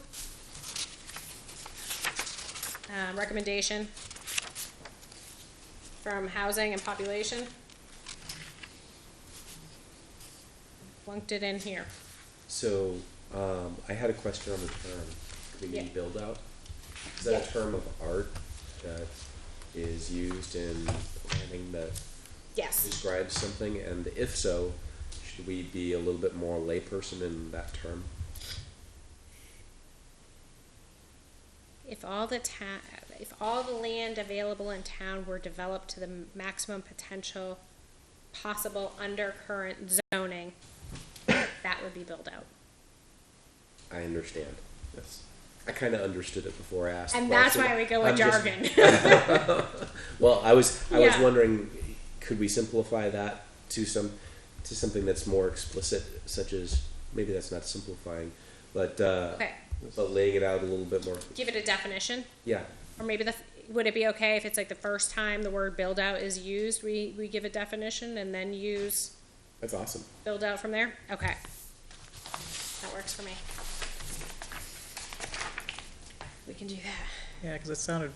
recommendation from housing and population. Flunked it in here. So, I had a question on the term community Yeah. build out. Is that Yeah. a term of art that is used in planning that Yes. describes something? And if so, should we be a little bit more layperson in that term? If all the land available in town were developed to the maximum potential possible under current zoning, that would be built out. I understand. I kind of understood it before I asked. And the that's question. why we go with I'm just- jargon. Well, I was Yeah. wondering, could we simplify that to something that's more explicit, such as, maybe that's not simplifying, but Okay, but laying it out a little bit more. give it a definition, Yeah. or maybe would it be okay if it's like the first time the word build out is used, we give a definition and then use That's awesome. build out from there? Okay. That works for me. We can do that. Yeah, because it sounded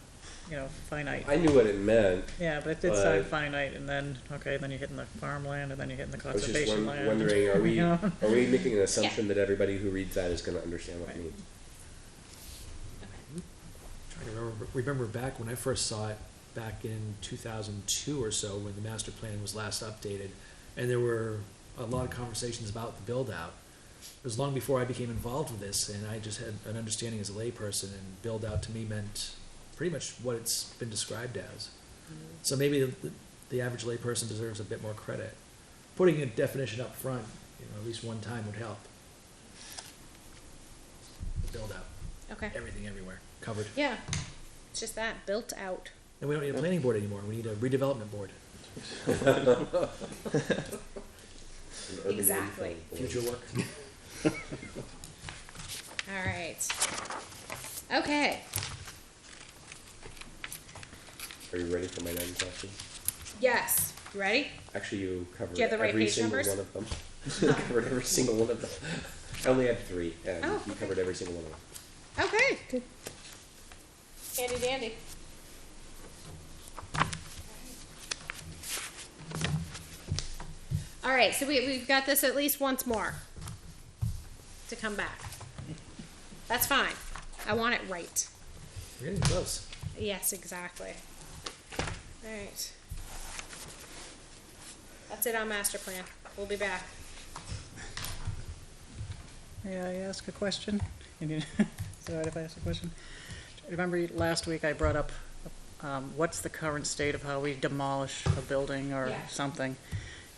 finite. I knew what it meant. Yeah, but it did say But- finite, and then, okay, then you're hitting the farmland, and then you're hitting the I was just conservation land. wondering, are we, you know? are we making an assumption that everybody who reads that is gonna understand what it means? Trying to remember back when I first saw it, back in 2002 or so, when the master plan was last updated, and there were a lot of conversations about the build-out. It was long before I became involved with this, and I just had an understanding as a layperson, and build-out to me meant pretty much what it's been described as. So maybe the average layperson deserves a bit more credit. Putting a definition up front, at least one time would help. Build-out, Okay. everything everywhere, covered. Yeah. It's just that built out. And we don't need a planning board anymore, we need a redevelopment board. An urban Exactly. infill. Future work. All right. Okay. Are you ready for my 9 questions? Yes. You ready? Actually, you covered Do you have the right every page single numbers? one of them. You covered every single one of them. I only had 3, and Oh, you okay. covered every single one of them. Okay. Good. Handy dandy. All right, so we've got this at least once more to come back. That's fine. I want it right. We're getting close. Yes, exactly. All right. That's it on master plan. We'll be back. May I ask a question? Is it all right if I ask a question? Remember last week I brought up, what's the current state of how we demolish a building or Yeah. something?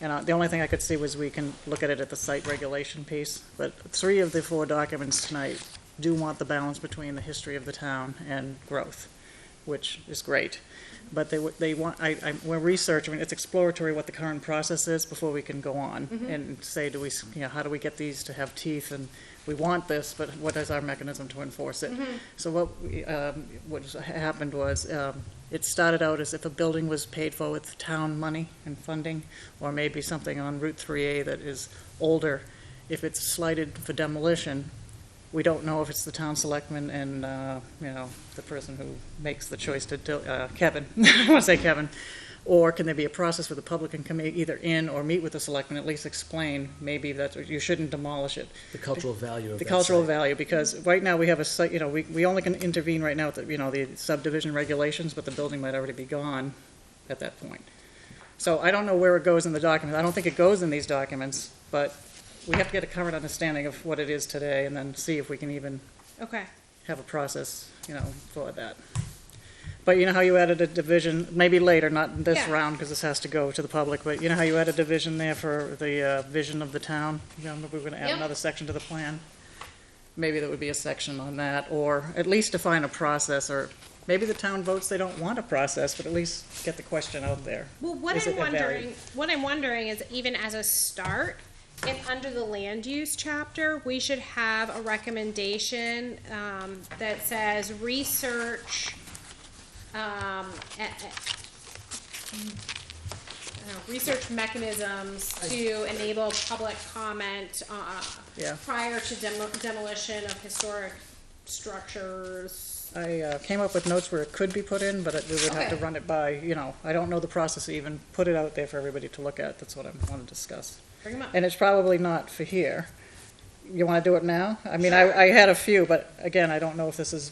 And the only thing I could see was we can look at it at the site regulation piece, but 3 of the 4 documents tonight do want the balance between the history of the town and growth, which is great. But they want, we're researching, it's exploratory what the current process is before we can go on and say, how do we get these to have teeth, and we want this, but what is our mechanism to enforce it? So what happened was, it started out as if a building was paid for with town money and funding, or maybe something on Route 3A that is older. If it's slighted for demolition, we don't know if it's the town selectman and, the person who makes the choice to do, Kevin, I want to say Kevin, or can there be a process where the public can come either in or meet with the selectman, at least explain maybe that you shouldn't demolish it. The cultural value of The that cultural site. value, because right now we have a site, we only can intervene right now with the subdivision regulations, but the building might already be gone at that point. So I don't know where it goes in the documents. I don't think it goes in these documents, but we have to get a current understanding of what it is today and then see if we can even Okay. have a process, for that. But you know how you added a division, maybe later, not in this Yeah. round, because this has to go to the public, but you know how you added a division there for the vision of the town? We were gonna add Yep. another section to the plan? Maybe there would be a section on that, or at least define a process, or maybe the town votes they don't want a process, but at least get the question out there. Well, what Is I'm it a value? wondering is, even as a start, and under the land use chapter, we should have a recommendation that says research, research mechanisms to enable public comment Yeah. prior to demolition of historic structures. I came up with notes where it could be put in, but we would have to Okay. run it by, I don't know the process to even put it out there for everybody to look at. That's what I want to discuss. Bring them up. And it's probably not for here. You want to do it now? I mean, I had a few, but again, I don't know if this is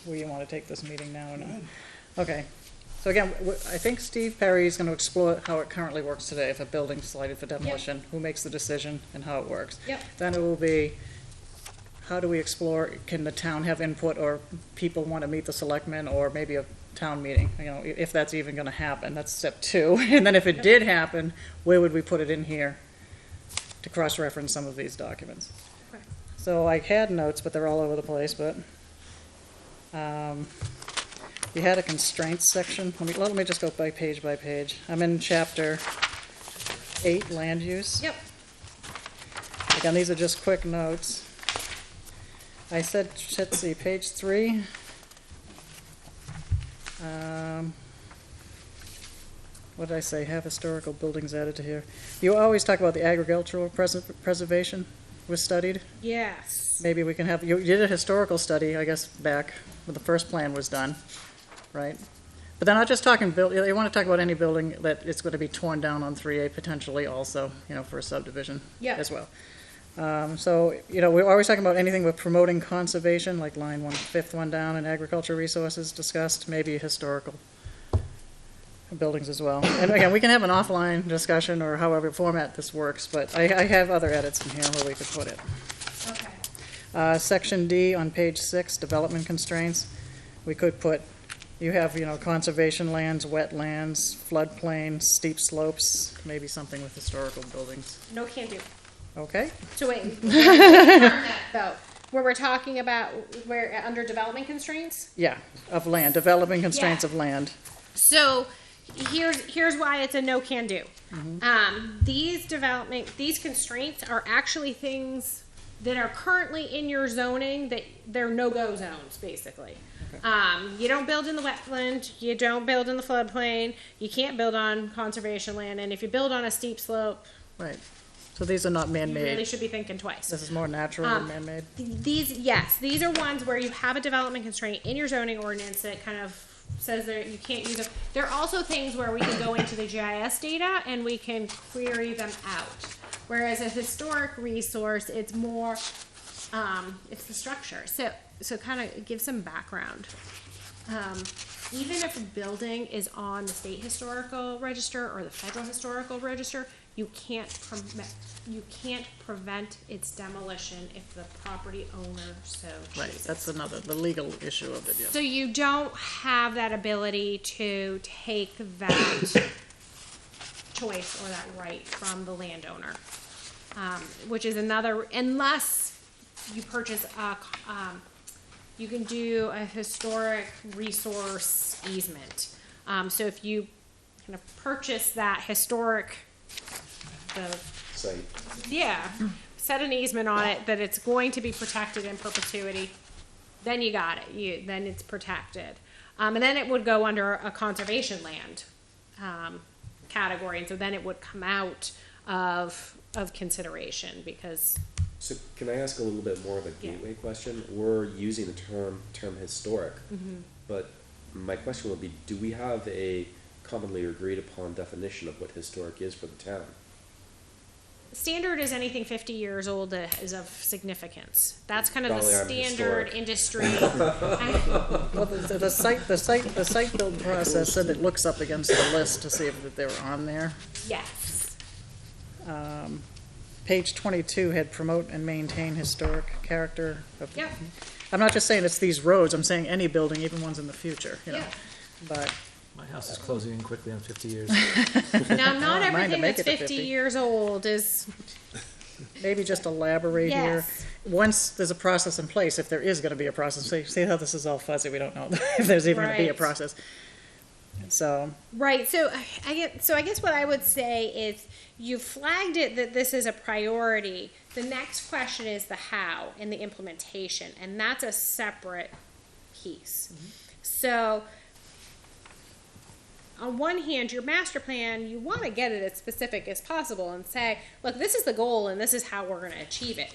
where you want to take this meeting now or not. Okay. So again, I think Steve Perry is going to explore how it currently works today. If a building's slated for demolition, who makes the decision and how it works. Yep. Then it will be, how do we explore, can the town have input, or people want to meet the selectmen, or maybe a town meeting, if that's even going to happen. That's step 2. And then if it did happen, where would we put it in here to cross-reference some of these documents? Okay. So I had notes, but they're all over the place, but you had a constraints section. Let me just go by page. I'm in chapter 8, land use. Yep. Again, these are just quick notes. I said, let's see, page 3. What did I say? Have historical buildings added to here. You always talk about the agricultural preservation was studied. Yes. Maybe we can have, you did a historical study, I guess, back when the first plan was done, right? But they're not just talking they want to talk about any building that it's going to be torn down on 3A potentially also, for a subdivision Yeah. as well. So, we're always talking about anything with promoting conservation, like line 1/5 one down, and agriculture resources discussed, maybe historical buildings as well. And again, we can have an offline discussion or however format this works, but I have other edits in here where we could put it. Okay. Section D on page 6, development constraints. We could put, you have, conservation lands, wetlands, floodplains, steep slopes, maybe something with historical buildings. No can do. Okay? So wait, though, where we're talking about where under development constraints. Yeah, of land, developing constraints Yeah. of land. So here's why it's a no can do. These constraints are actually things that are currently in your zoning that they're no-go zones, basically. You don't build in the wetland, you don't build in the floodplain, you can't build on conservation land, and if you build on a steep slope, Right. So these are not you really man-made. should be thinking twice. This is more natural than man-made. These are ones where you have a development constraint in your zoning ordinance that kind of says that you can't use them. There are also things where we can go into the GIS data and we can query them out. Whereas a historic resource, it's more, it's the structure. So kind of give some background. Even if a building is on the state historical register or the federal historical register, you can't prevent its demolition if the property owner so chooses. Right, that's the legal issue of it, yeah. So you don't have that ability to take that choice or that right from the landowner, which is another, unless you purchase you can do a historic resource easement. So if you kind of purchase that historic, Site. set an easement on it that it's going to be protected in perpetuity, then you got it. Then it's protected. And then it would go under a conservation land category, and so then it would come out of consideration because. So can I ask a little bit more of a gateway question? We're using the term historic, but my question would be, do we have a commonly agreed upon definition of what historic is for the town? Standard is anything 50 years old that is of significance. That's kind of the Golly, I'm standard historic. industry. Well, the site build process said it looks up against the list to see if they were on there. Yes. Page 22 had promote and maintain historic character of. Yep. I'm not just saying it's these roads, I'm saying any building, even ones in the future, Yeah. But, My house is closing in quickly on 50 years. Now, not I don't mind to everything make that's it to 50 50. years old is. maybe just elaborate here. Yes. Once there's a process in place, if there is gonna be a process, see how this is all fuzzy, we don't know if there's even gonna be a Right. process. So, Right. So I guess what I would say is you flagged it that this is a priority. The next question is the how and the implementation, and that's a separate piece. So on one hand, your master plan, you want to get it as specific as possible and say, look, this is the goal and this is how we're going to achieve it.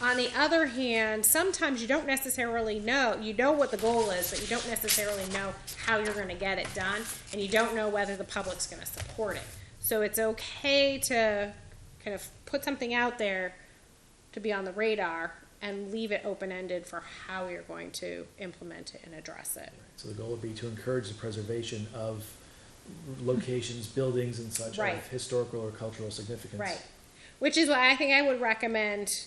On the other hand, sometimes you don't necessarily know. You know what the goal is, but you don't necessarily know how you're going to get it done, and you don't know whether the public's going to support it. So it's okay to kind of put something out there to be on the radar and leave it open-ended for how you're going to implement it and address it. So the goal would be to encourage the preservation of locations, buildings and such Right. of historical or cultural significance. Right. Which is why I think I would recommend,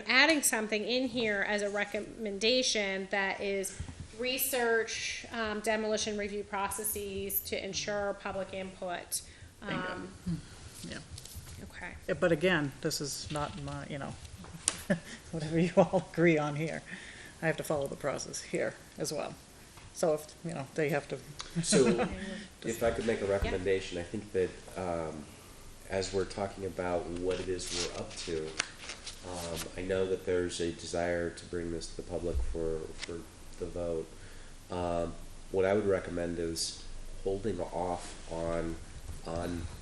adding something in here as a recommendation that is research, demolition review processes to ensure public input. yeah. Okay. Yeah, but again, this is not my, whatever you all agree on here. I have to follow the process here as well. So if, they have to, So, if I could make a recommendation, I think that, as we're talking about what it is we're up to, I know that there's a desire to bring this to the public for the vote. What I would recommend is holding off on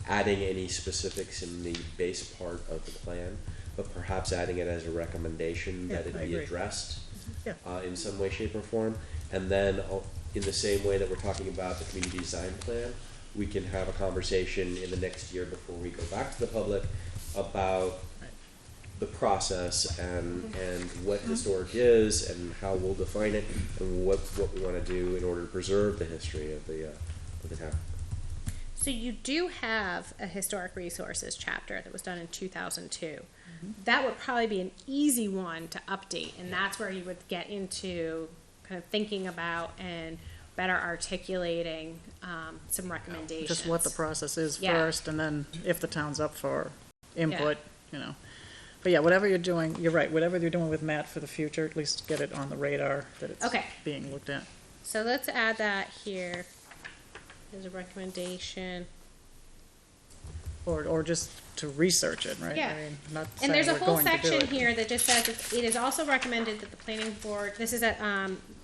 adding any specifics in the base part of the plan, but perhaps adding it as a recommendation Yeah, that it I be agree. addressed Yeah. in some way, shape, or form, and then in the same way that we're talking about the community design plan, we can have a conversation in the next year before we go back to the public about the process and what historic is and how we'll define it and what we want to do in order to preserve the history of the town. So you do have a historic resources chapter that was done in 2002. That would probably be an easy one to update, and that's where you would get into kind of thinking about and better articulating some recommendations. Just what the process is Yeah. first, and then if the town's up for input, you know. But yeah, whatever you're doing, you're right, whatever you're doing with Matt for the future, at least get it on the radar that it's Okay. being looked at. So let's add that here as a recommendation. Or just to research it, right? Yeah. I mean, not And saying there's a we're whole going to do section it. here that just says it is also recommended that the planning board, this is at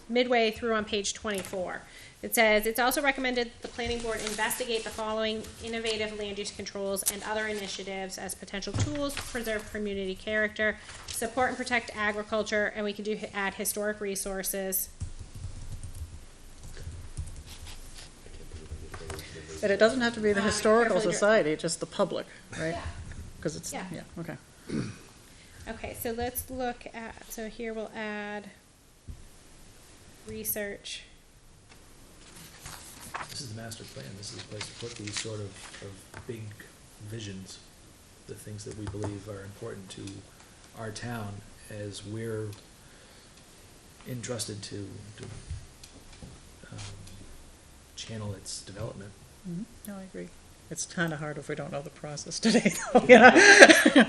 midway through on page 24. It says it's also recommended that the planning board investigate the following innovative land use controls and other initiatives as potential tools to preserve community character, support and protect agriculture, and we can add historic resources. And it doesn't have to be the historical carefully society, just the public, right? Yeah. Because it's, Yeah. yeah, okay. Okay, so let's look at, so here we'll add research. This is the master plan. This is the place to put these sort of big visions, the things that we believe are important to our town as we're entrusted to channel its development. No, I agree. It's kind of hard if we don't know the process today, though, you know?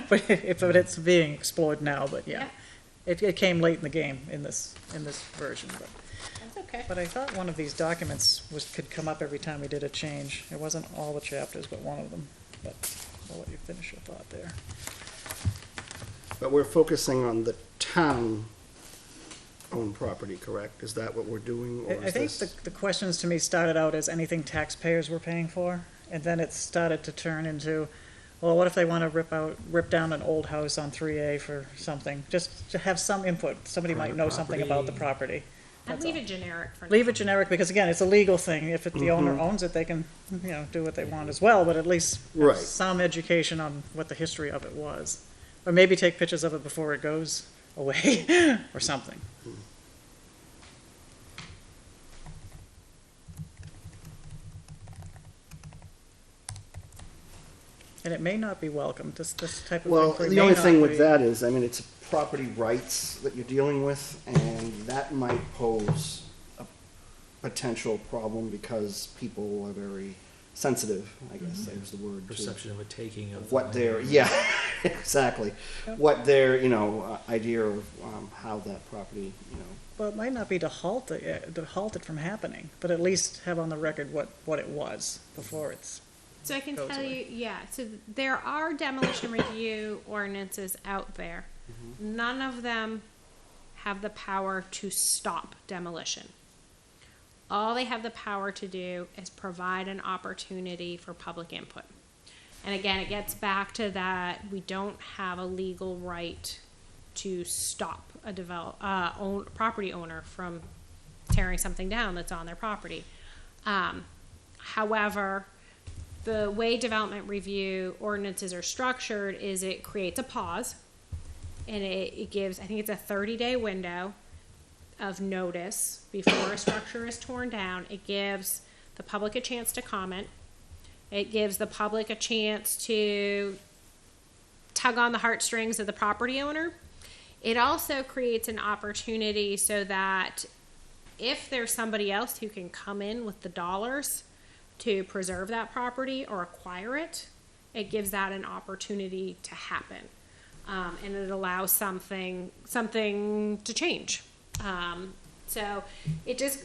But it's being explored now, but yeah. It came late in the game in this version, but. That's okay. But I thought one of these documents could come up every time we did a change. It wasn't all the chapters, but one of them. But I'll let you finish your thought there. But we're focusing on the town-owned property, correct? Is that what we're doing, or I is think this? the questions to me started out as anything taxpayers were paying for, and then it started to turn into, well, what if they want to rip down an old house on 3A for something? Just to have some input. Somebody might know something about the property. I'd That's leave all. it generic for now. Leave it generic, because again, it's a legal thing. If the owner owns it, they can, do what they want as well, but at least have Right. some education on what the history of it was. Or maybe take pictures of it before it goes away, or something. And it may not be welcome, this type of Well, thing. the only thing with that is, I mean, it's property rights that you're dealing with, and that might pose a potential problem because people are very sensitive, I guess, there's the word. to Perception of a taking of. What their, yeah, exactly. What their, idea of how that property, Well, it might not be to halt it from happening, but at least have on the record what it was before it's. So I can goes tell away. you, yeah, so there are demolition review ordinances out there. None of them have the power to stop demolition. All they have the power to do is provide an opportunity for public input. And again, it gets back to that we don't have a legal right to stop a property owner from tearing something down that's on their property. However, the way development review ordinances are structured is it creates a pause, and it gives, I think it's a 30-day window of notice before a structure is torn down. It gives the public a chance to comment. It gives the public a chance to tug on the heartstrings of the property owner. It also creates an opportunity so that if there's somebody else who can come in with the dollars to preserve that property or acquire it, it gives that an opportunity to happen. And it allows something to change. So it just,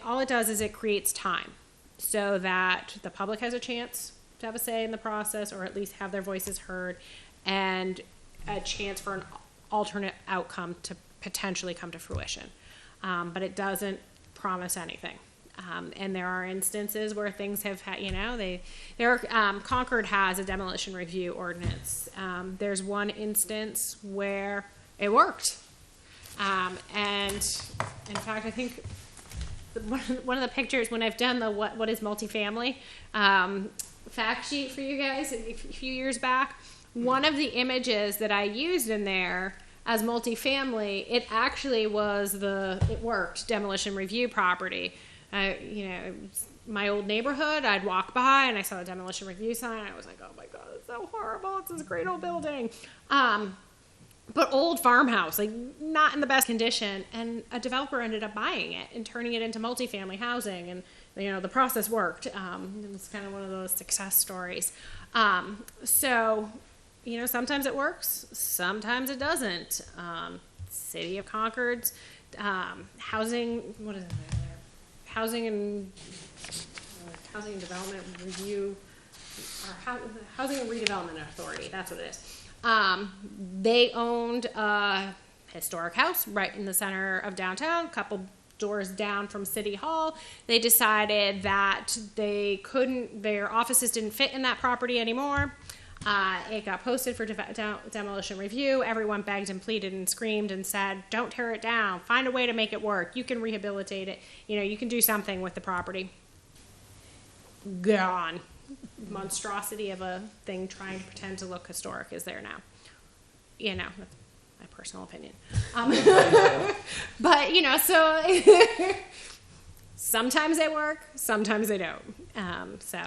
all it does is it creates time so that the public has a chance to have a say in the process, or at least have their voices heard, and a chance for an alternate outcome to potentially come to fruition. But it doesn't promise anything. And there are instances where things have had, Concord has a demolition review ordinance. There's one instance where it worked. And in fact, I think one of the pictures when I've done the what is multifamily fact sheet for you guys a few years back. One of the images that I used in there as multifamily, it actually was it worked demolition review property. My old neighborhood, I'd walk by and I saw a demolition review sign. I was like, oh my God, it's so horrible. It's this great old building. But old farmhouse, like not in the best condition. And a developer ended up buying it and turning it into multifamily housing. And, the process worked. It was kind of one of those success stories. So, sometimes it works, sometimes it doesn't. City of Concord's housing, what is it there? Housing and Development Review, or Housing and Redevelopment Authority, that's what it is. They owned a historic house right in the center of downtown, a couple doors down from City Hall. They decided that their offices didn't fit in that property anymore. It got posted for demolition review. Everyone begged and pleaded and screamed and said, don't tear it down. Find a way to make it work. You can rehabilitate it. You can do something with the property. Gone. Monstrosity of a thing trying to pretend to look historic is there now. That's my personal opinion. But, so sometimes they work, sometimes they don't. So.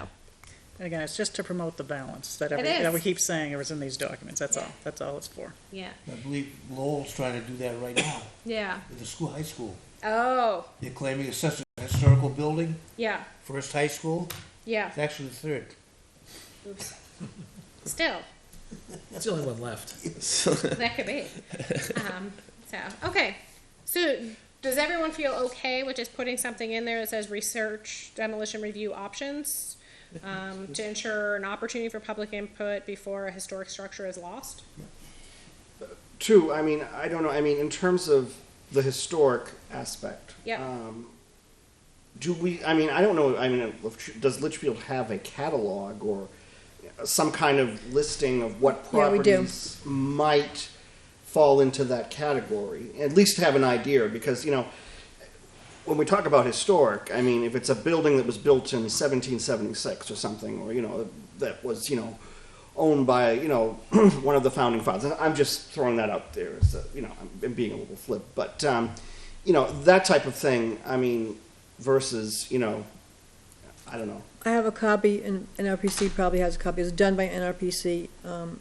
And again, it's just to promote the balance that we keep saying it was in these documents. That's all. That's all it's for. Yeah. I believe Lowell's trying to do that right now Yeah. with the high school. Oh. They're claiming it's such a historical building, Yeah. first high school. Yeah. It's actually the third. Oops. Still, That's the only one left. that could be. Okay. So, does everyone feel okay with just putting something in there that says research demolition review options to ensure an opportunity for public input before a historic structure is lost? Two, I don't know, in terms of the historic aspect. Yep. I don't know, does Litchfield have a catalog or some kind of listing of what Yeah, we do. properties might fall into that category? At least have an idea, because, when we talk about historic, if it's a building that was built in 1776 or something, or, that was, owned by, one of the founding fathers. And I'm just throwing that out there as, I'm being a little flip. But, that type of thing, versus, I don't know. I have a copy, and NRPC probably has a copy. It was done by NRPC, an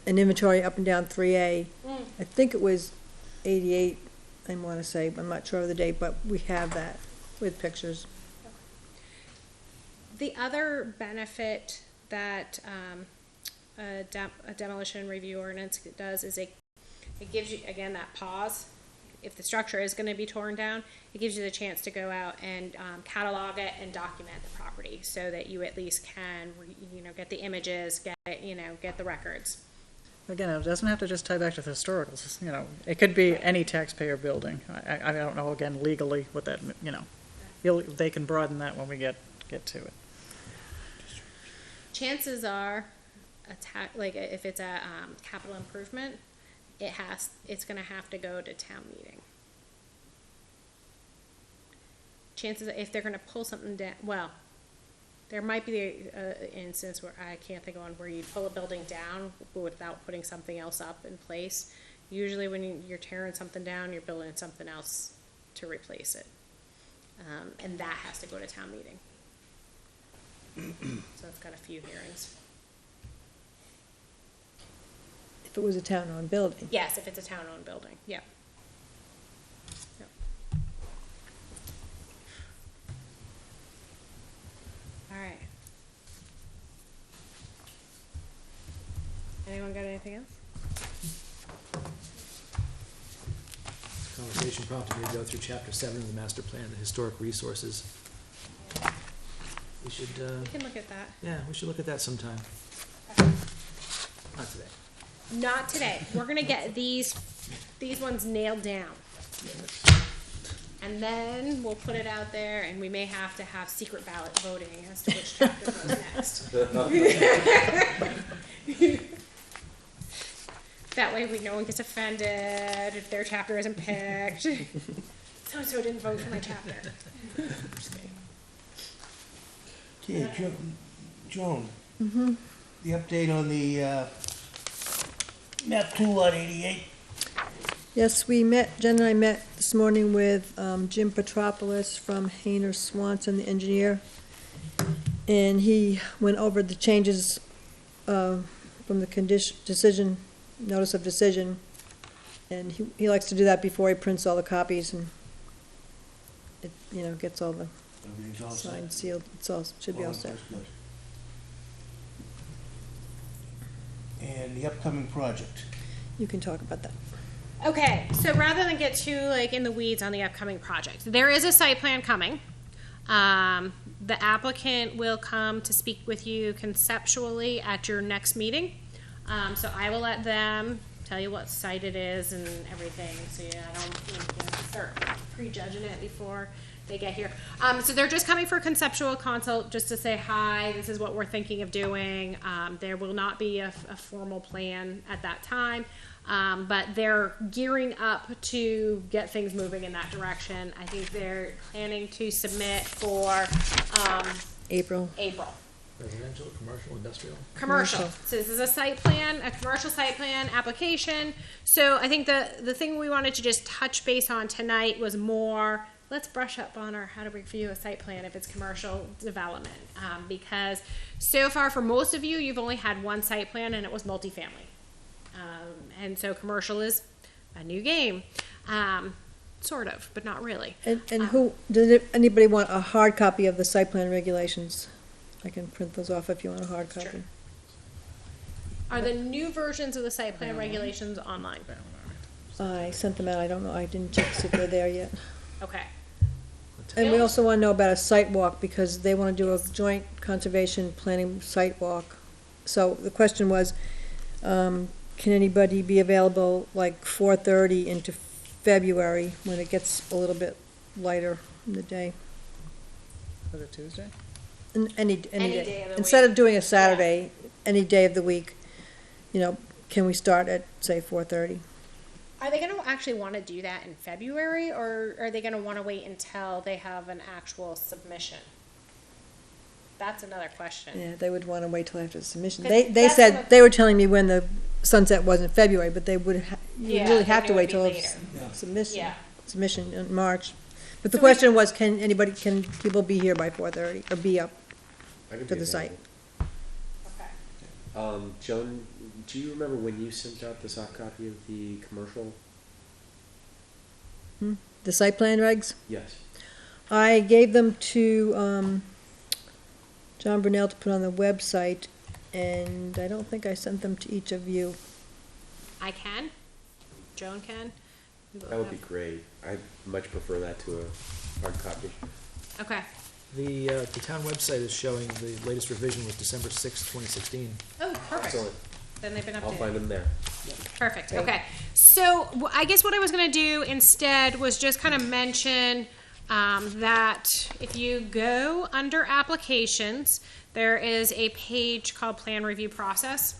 inventory up and down 3A. I think it was 88, I want to say. I'm not sure of the date, but we have that with pictures. The other benefit that a demolition review ordinance does is it gives you, again, that pause. If the structure is going to be torn down, it gives you the chance to go out and catalog it and document the property so that you at least can, get the images, get the records. Again, it doesn't have to just tie back to the historicals. It could be any taxpayer building. I don't know, again, legally what that, they can broaden that when we get to it. Chances are, if it's a capital improvement, it's going to have to go to town meeting. Chances, if they're going to pull something down, well, there might be an instance where I can't think of one where you pull a building down without putting something else up in place. Usually when you're tearing something down, you're building something else to replace it. And that has to go to town meeting. So it's got a few hearings. If it was a town-owned building. Yes, if it's a town-owned building, yeah. Yep. All right. Anyone got anything else? Conversation prompted me to go through chapter 7 of the master plan, the historic resources. We should, We can look at that. yeah, we should look at that sometime. Not today. Not today. We're gonna get these ones nailed down. And then we'll put it out there and we may have to have secret ballot voting as to which chapter goes next. That way no one gets offended if their chapter isn't picked. So didn't vote for my chapter. Okay, Joan, Mm-hmm. the update on the, map 2 lot 88. Yes, Jen and I met this morning with Jim Petropoulos from Hayner Swanson, the engineer. And he went over the changes from the notice of decision. And he likes to do that before he prints all the copies and it, gets all the Everything's all set. signed, sealed, should be all set. That's good. And the upcoming project. You can talk about that. Okay, so rather than get too in the weeds on the upcoming project, there is a site plan coming. The applicant will come to speak with you conceptually at your next meeting. So I will let them tell you what site it is and everything, so I don't start prejudging it before they get here. So they're just coming for a conceptual consult, just to say, hi, this is what we're thinking of doing. There will not be a formal plan at that time, but they're gearing up to get things moving in that direction. I think they're planning to submit for April. Residential, commercial, industrial? Commercial. So this is a site plan, a commercial site plan application. So I think the thing we wanted to just touch base on tonight was more, let's brush up on how to review a site plan if it's commercial development. Because so far for most of you, you've only had one site plan and it was multifamily. And so commercial is a new game. Sort of, but not really. And anybody want a hard copy of the site plan regulations? I can print those off if you want a hard copy. Sure. Are the new versions of the site plan regulations online? I sent them out, I don't know, I didn't check to see if they're there yet. Okay. And we also want to know about a site walk, because they want to do a joint conservation planning site walk. So the question was, can anybody be available 4:30 into February, when it gets a little bit lighter in the day? Was it Tuesday? Any day day. of the Instead week. of doing a Saturday, any day of the week, can we start at, say, 4:30? Are they going to actually want to do that in February, or are they going to want to wait until they have an actual submission? That's another question. Yeah, they would want to wait till after the submission. 'Cause They that's said, what- they were telling me when the sunset was in February, but they would, you Yeah, really they have to knew wait it'd be till later. submission. Yeah. Submission in March. But the So we- question was, can people be here by 4:30, or be up I could to be the site? Okay. Joan, do you remember when you sent out the soft copy of the commercial? The site plan regs? Yes. I gave them to John Brunel to put on the website, and I don't think I sent them to each of you. I can. Joan can. That would be great. I'd much prefer that to a hard copy. Okay. The town website is showing the latest revision was December 6th, 2016. Oh, perfect. Excellent. Then they've been updated. I'll find them there. Perfect. Okay. So I guess what I was going to do instead was just kind of mention that if you go under applications, there is a page called Plan Review Process.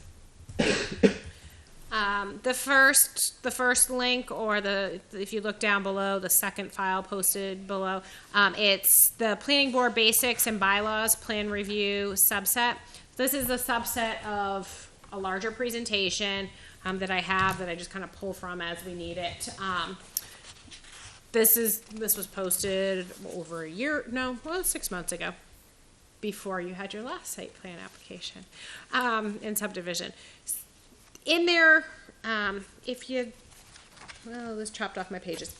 The first link, or if you look down below, the second file posted below, it's the Planning Board Basics and Bylaws Plan Review subset. This is a subset of a larger presentation that I have that I just kind of pull from as we need it. This was posted over 6 months ago, before you had your last site plan application in subdivision. In there, this chopped off my pages.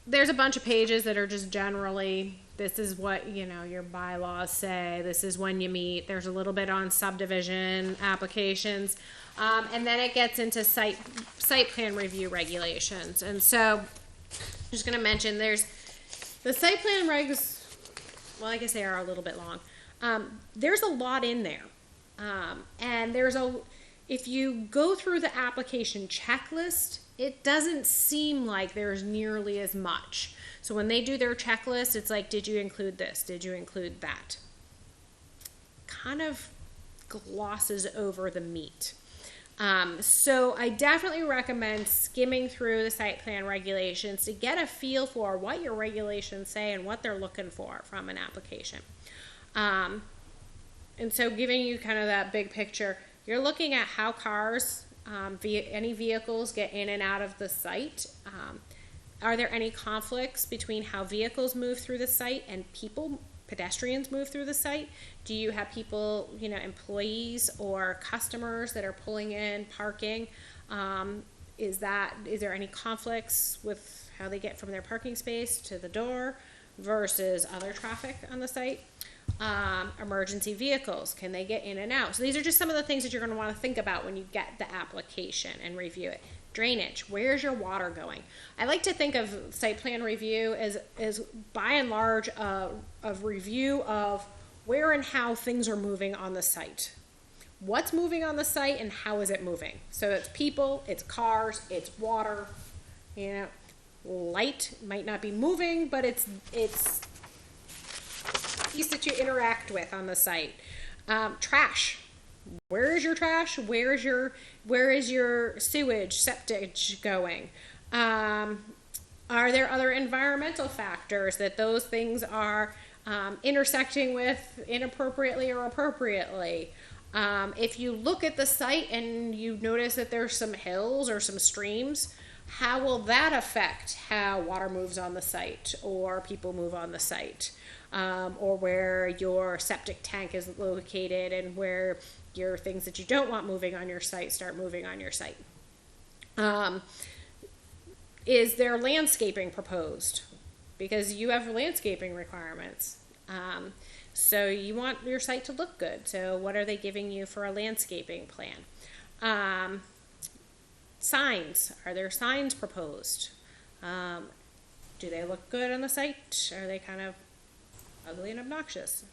There's a bunch of pages that are just generally, this is what, your bylaws say, this is when you meet, there's a little bit on subdivision applications, and then it gets into site plan review regulations. And so, I'm just gonna mention, there's the site plan regs, well, I guess they are a little bit long. There's a lot in there. And if you go through the application checklist, it doesn't seem like there's nearly as much. So when they do their checklist, it's like, did you include this? Did you include that? Kind of glosses over the meat. So I definitely recommend skimming through the site plan regulations to get a feel for what your regulations say and what they're looking for from an application. And so giving you kind of that big picture, you're looking at how cars, any vehicles get in and out of the site. Are there any conflicts between how vehicles move through the site and pedestrians move through the site? Do you have people, employees or customers that are pulling in, parking? Is there any conflicts with how they get from their parking space to the door versus other traffic on the site? Emergency vehicles, can they get in and out? So these are just some of the things that you're going to want to think about when you get the application and review it. Drainage, where's your water going? I like to think of site plan review as by and large a review of where and how things are moving on the site. What's moving on the site and how is it moving? So it's people, it's cars, it's water, light might not be moving, but it's piece that you interact with on the site. Trash. Where is your trash? Where is your sewage, septic going? Are there other environmental factors that those things are intersecting with inappropriately or appropriately? If you look at the site and you notice that there's some hills or some streams, how will that affect how water moves on the site or people move on the site? Or where your septic tank is located and where your things that you don't want moving on your site start moving on your site. Is there landscaping proposed? Because you have landscaping requirements. So you want your site to look good. So what are they giving you for a landscaping plan? Signs. Are there signs proposed? Do they look good on the site? Are they kind of ugly and obnoxious?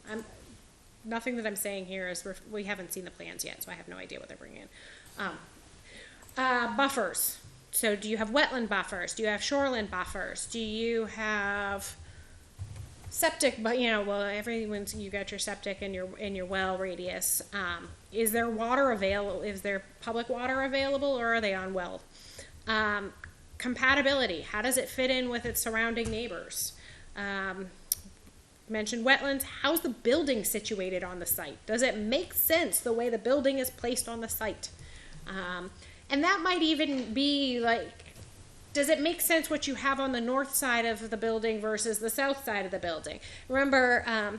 Nothing that I'm saying here is we haven't seen the plans yet, so I have no idea what they're bringing in. Buffers. So do you have wetland buffers? Do you have shoreline buffers? Do you have septic? But everyone's, you got your septic in your well radius. Is there water available? Is there public water available, or are they on well? Compatibility. How does it fit in with its surrounding neighbors? Mentioned wetlands. How's the building situated on the site? Does it make sense the way the building is placed on the site? And that might even be like, does it make sense what you have on the north side of the building versus the south side of the building? Remember,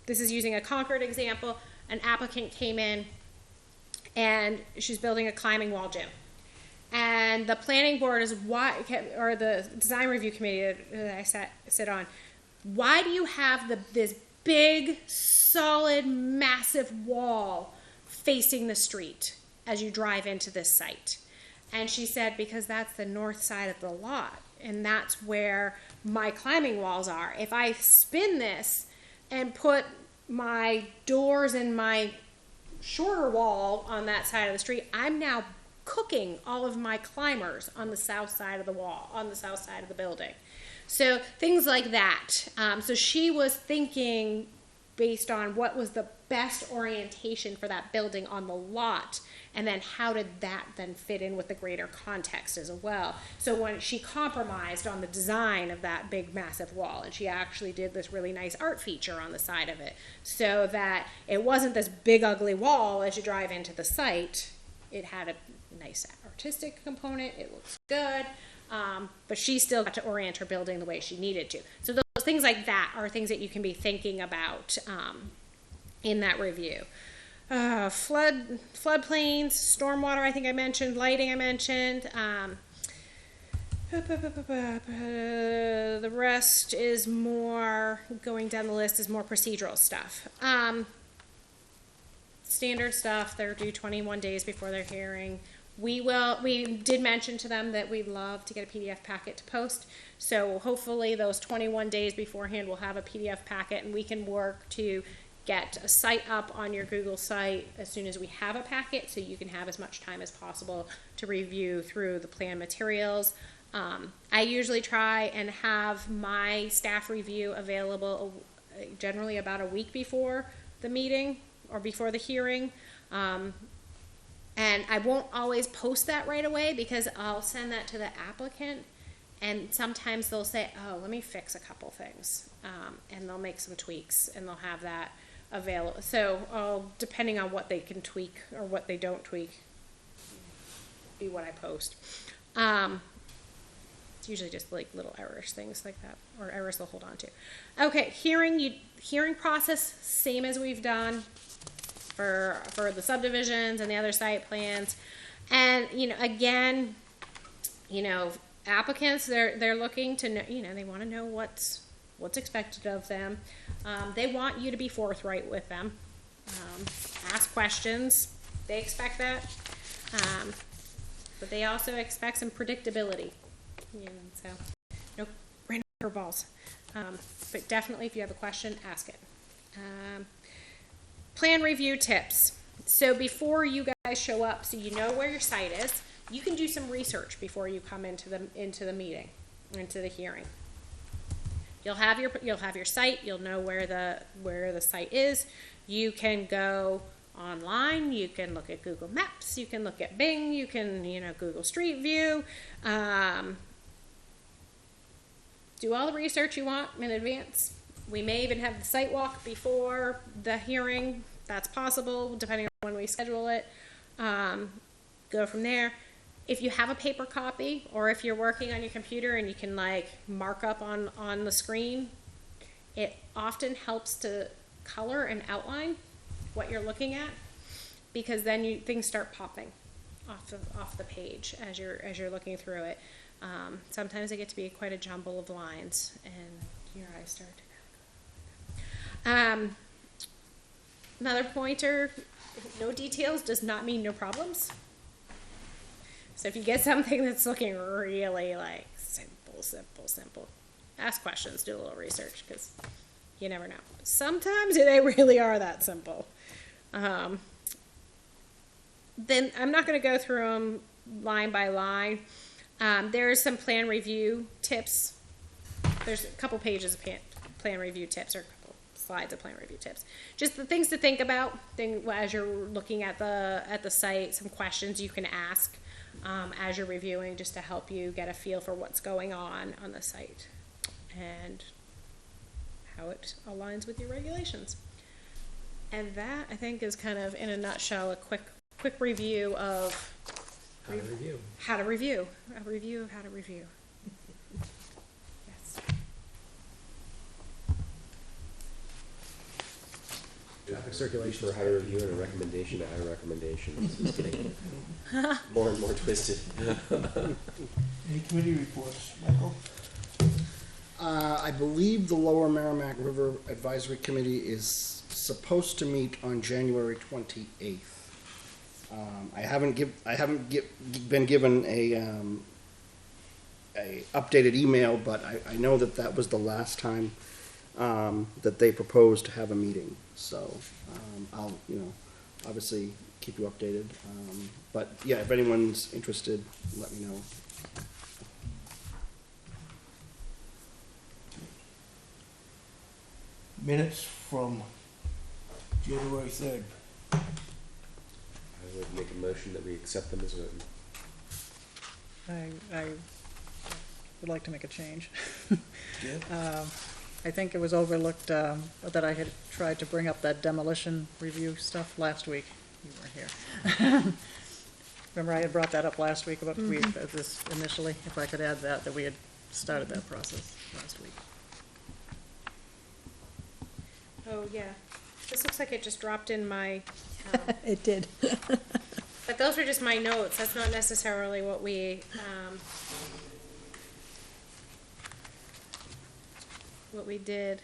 this is using a Concord example. An applicant came in and she's building a climbing wall gym. And the planning board or the design review committee that I sit on, why do you have this big, solid, massive wall facing the street as you drive into this site? And she said, because that's the north side of the lot, and that's where my climbing walls are. If I spin this and put my doors and my shorter wall on that side of the street, I'm now cooking all of my climbers on the south side of the wall, on the south side of the building. So things like that. So she was thinking based on what was the best orientation for that building on the lot, and then how did that then fit in with the greater context as well. So when she compromised on the design of that big massive wall, and she actually did this really nice art feature on the side of it, so that it wasn't this big ugly wall as you drive into the site. It had a nice artistic component, it looks good. But she still got to orient her building the way she needed to. So those things like that are things that you can be thinking about in that review. Floodplains, stormwater, I think I mentioned, lighting I mentioned. The rest is more, going down the list, is more procedural stuff. Standard stuff, they're due 21 days before their hearing. We did mention to them that we'd love to get a PDF packet to post. So hopefully those 21 days beforehand we'll have a PDF packet, and we can work to get a site up on your Google site as soon as we have a packet, so you can have as much time as possible to review through the plan materials. I usually try and have my staff review available generally about a week before the meeting or before the hearing. And I won't always post that right away because I'll send that to the applicant, and sometimes they'll say, oh, let me fix a couple things. And they'll make some tweaks, and they'll have that available. So depending on what they can tweak or what they don't tweak, be what I post. It's usually just like little errors, things like that, or errors they'll hold on to. Okay, hearing process, same as we've done for the subdivisions and the other site plans. And, again, applicants, they're looking to know, they want to know what's expected of them. They want you to be forthright with them. Ask questions. They expect that. But they also expect some predictability. So no random curveballs. But definitely, if you have a question, ask it. Plan review tips. So before you guys show up, so you know where your site is, you can do some research before you come into the meeting, into the hearing. You'll have your site. You'll know where the site is. You can go online. You can look at Google Maps. You can look at Bing. You can Google Street View. Do all the research you want in advance. We may even have the site walk before the hearing. That's possible, depending on when we schedule it. Go from there. If you have a paper copy, or if you're working on your computer and you can mark up on the screen, it often helps to color and outline what you're looking at, because then things start popping off the page as you're looking through it. Sometimes they get to be quite a jumble of lines, and your eyes start to another pointer, no details does not mean no problems. So if you get something that's looking really simple, ask questions, do a little research, because you never know. Sometimes they really are that simple. Then I'm not going to go through them line by line. There's some plan review tips. There's a couple pages of plan review tips, or a couple slides of plan review tips. Just the things to think about as you're looking at the site. Some questions you can ask as you're reviewing, just to help you get a feel for what's going on the site and how it aligns with your regulations. And that, I think, is kind of in a nutshell a quick review of How to review. How to review. A review of how to review. Yes. Traffic circulation. For how to review and a recommendation to how to recommendation. This is getting more and more twisted. Any committee reports, Michael? I believe the Lower Merrimack River Advisory Committee is supposed to meet on January 28th. I haven't been given a updated email, but I know that was the last time that they proposed to have a meeting. So I'll obviously keep you updated. But yeah, if anyone's interested, let me know. Minutes from January 3rd. I would make a motion that we accept them as written. I would like to make a change. Yeah. I think it was overlooked that I had tried to bring up that demolition review stuff last week. You weren't here. Remember, I had brought that up last week about this initially. If I could add that we had started that process last week. Oh, yeah. This looks like it just dropped in my, It did. but those are just my notes. That's not necessarily what we did.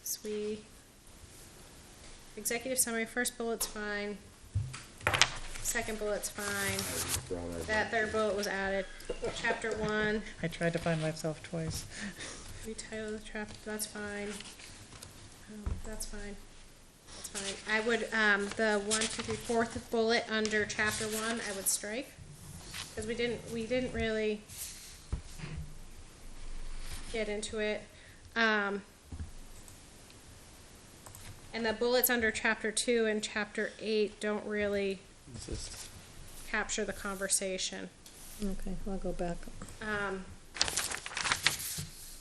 So executive summary, first bullet's fine. Second bullet's fine. That third bullet was added. Chapter 1, I tried to find myself twice. retitle the chapter, that's fine. That's fine. That's fine. I would, the 1, 2, 3, 4th bullet under chapter 1, I would strike. Because we didn't really get into it. And the bullets under chapter 2 and chapter 8 don't really, capture the conversation. Okay, I'll go back.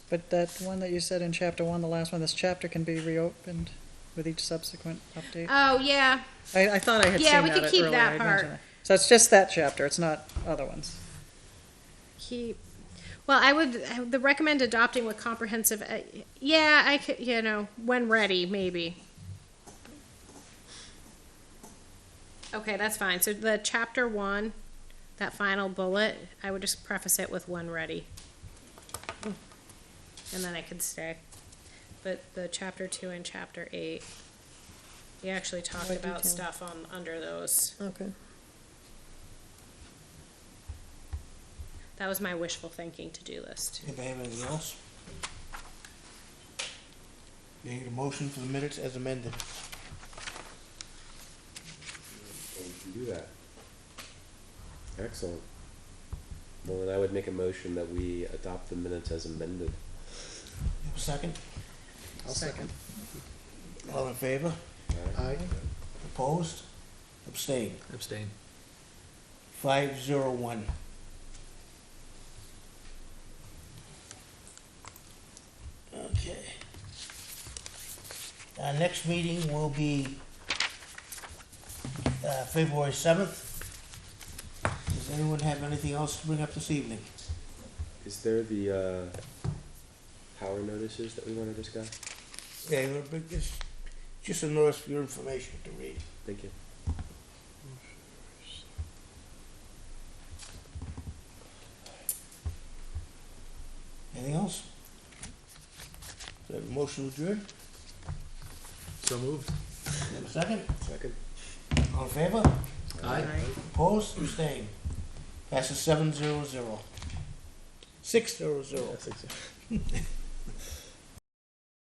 But that one that you said in chapter one, the last one, this chapter can be reopened with each subsequent update. Oh, yeah, I thought I had seen Yeah, that we earlier. could keep that I didn't part. know. So it's just that chapter, it's not other ones. well, I would recommend adopting with comprehensive, yeah, I could, when ready, maybe. Okay, that's fine. So the chapter 1, that final bullet, I would just preface it with when ready. And then I could stay. But the chapter 2 and chapter 8, we actually talked More about detail. stuff under those. Okay. That was my wishful thinking to-do list. Anybody have anything else? You need a motion for the minutes as amended. We can do that. Excellent. Well, then I would make a motion that we adopt the minutes as amended. You have a second? I'll second. All in favor? Aye. Opposed? Abstained? Abstain. 501. Okay. Our next meeting will be February 7th. Does anyone have anything else to bring up this evening? Is there the power notices that we want to discuss? Yeah, just a notice for your information to read. Thank you. Anything else? Do I have a motion to adjourn? So moved. Have a second? Second. All in favor? Aye. Opposed? Abstained? Passes 700. 600.